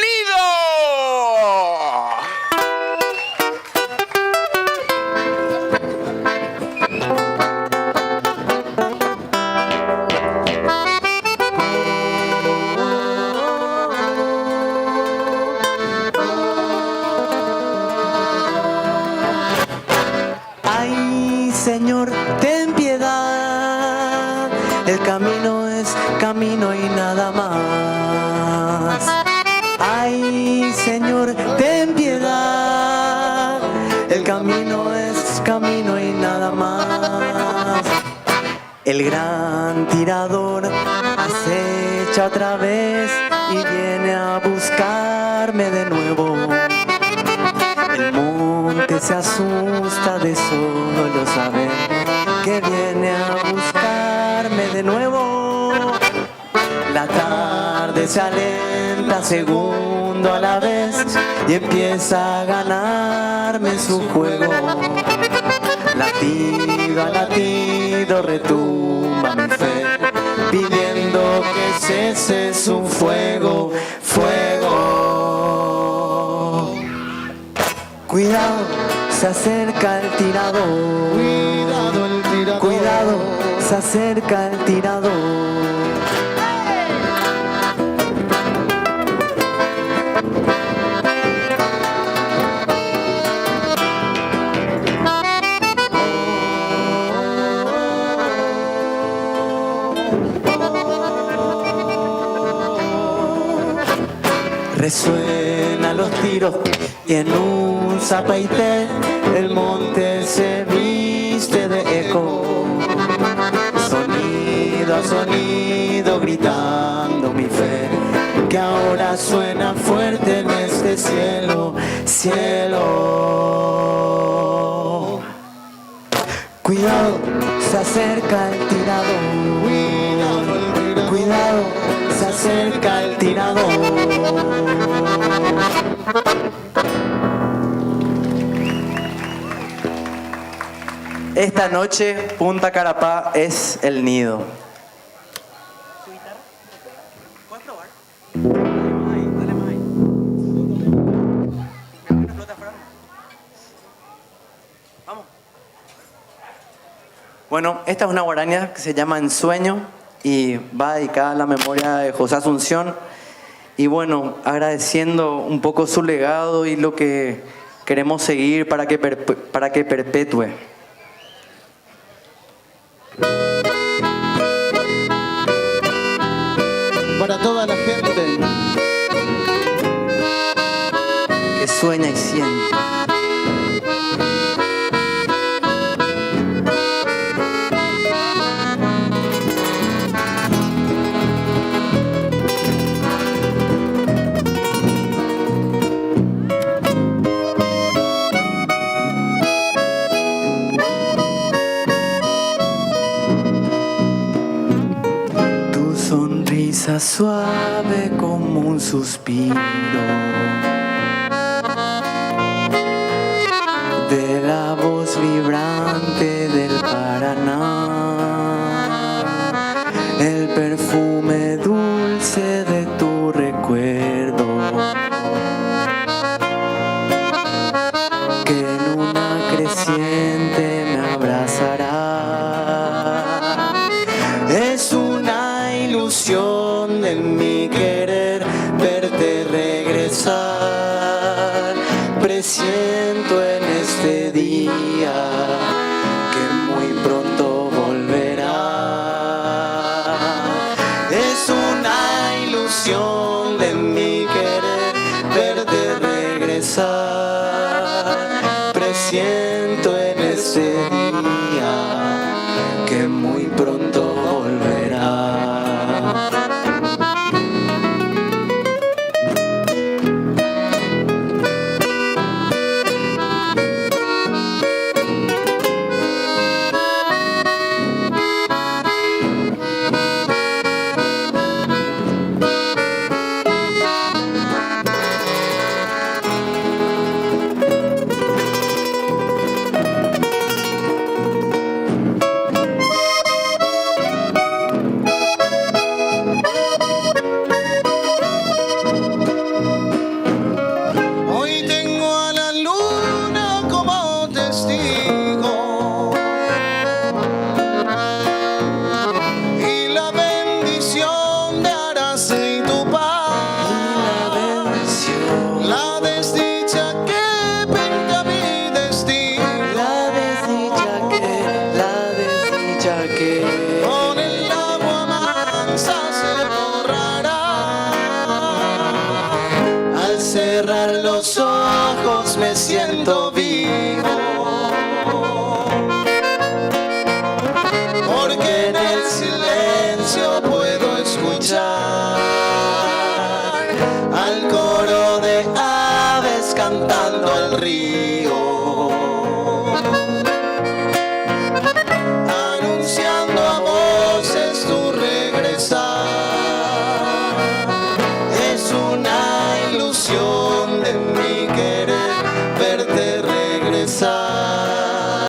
Ay, Señor, ten piedad, el camino es camino y nada más. Ay, Señor, ten piedad, el camino es camino y nada más. El gran tirador acecha otra vez y viene a buscarme de nuevo. El monte se asusta de solo saber que viene a buscarme de nuevo. La tarde se alenta segundo a la vez y empieza a ganarme su juego. Latido a latido retumba mi fe, pidiendo que cese su fuego, fuego. Cuidado, se acerca el tirador. Cuidado, el tirador. Cuidado, se acerca el tirador. Resuenan los tiros y en un zapaité el monte se viste de eco. sonido gritando mi fe, que ahora suena fuerte en este cielo, cielo. Cuidado, se acerca el tirador. Cuidado, se acerca el tirador. Esta noche, Punta Carapá es el nido. ¿Puedes probar? Vamos. Bueno, esta es una guaraña que se llama Ensueño y va dedicada a la memoria de José Asunción. Y bueno, agradeciendo un poco su legado y lo que queremos seguir para que perpetúe. Para toda la gente que sueña y siente. Sonrisa suave como un suspiro de la voz vibrante del Paraná, el perfume dulce de tu recuerdo que en una creciente me abrazará. Es una ilusión de mi querer verte regresar. Presiento en este día que muy pronto volverá. Es una ilusión de mi querer verte regresar. Presiento en este día que muy pronto volverá. hoy tengo a la luna como testigo y la bendición de Araceli y tu paz, la desdicha que pinta mi destino, La desdicha que con el agua mansa se borrará. al cerrar los ojos me siento vivo, Porque en el silencio puedo escuchar al coro de aves cantando al río.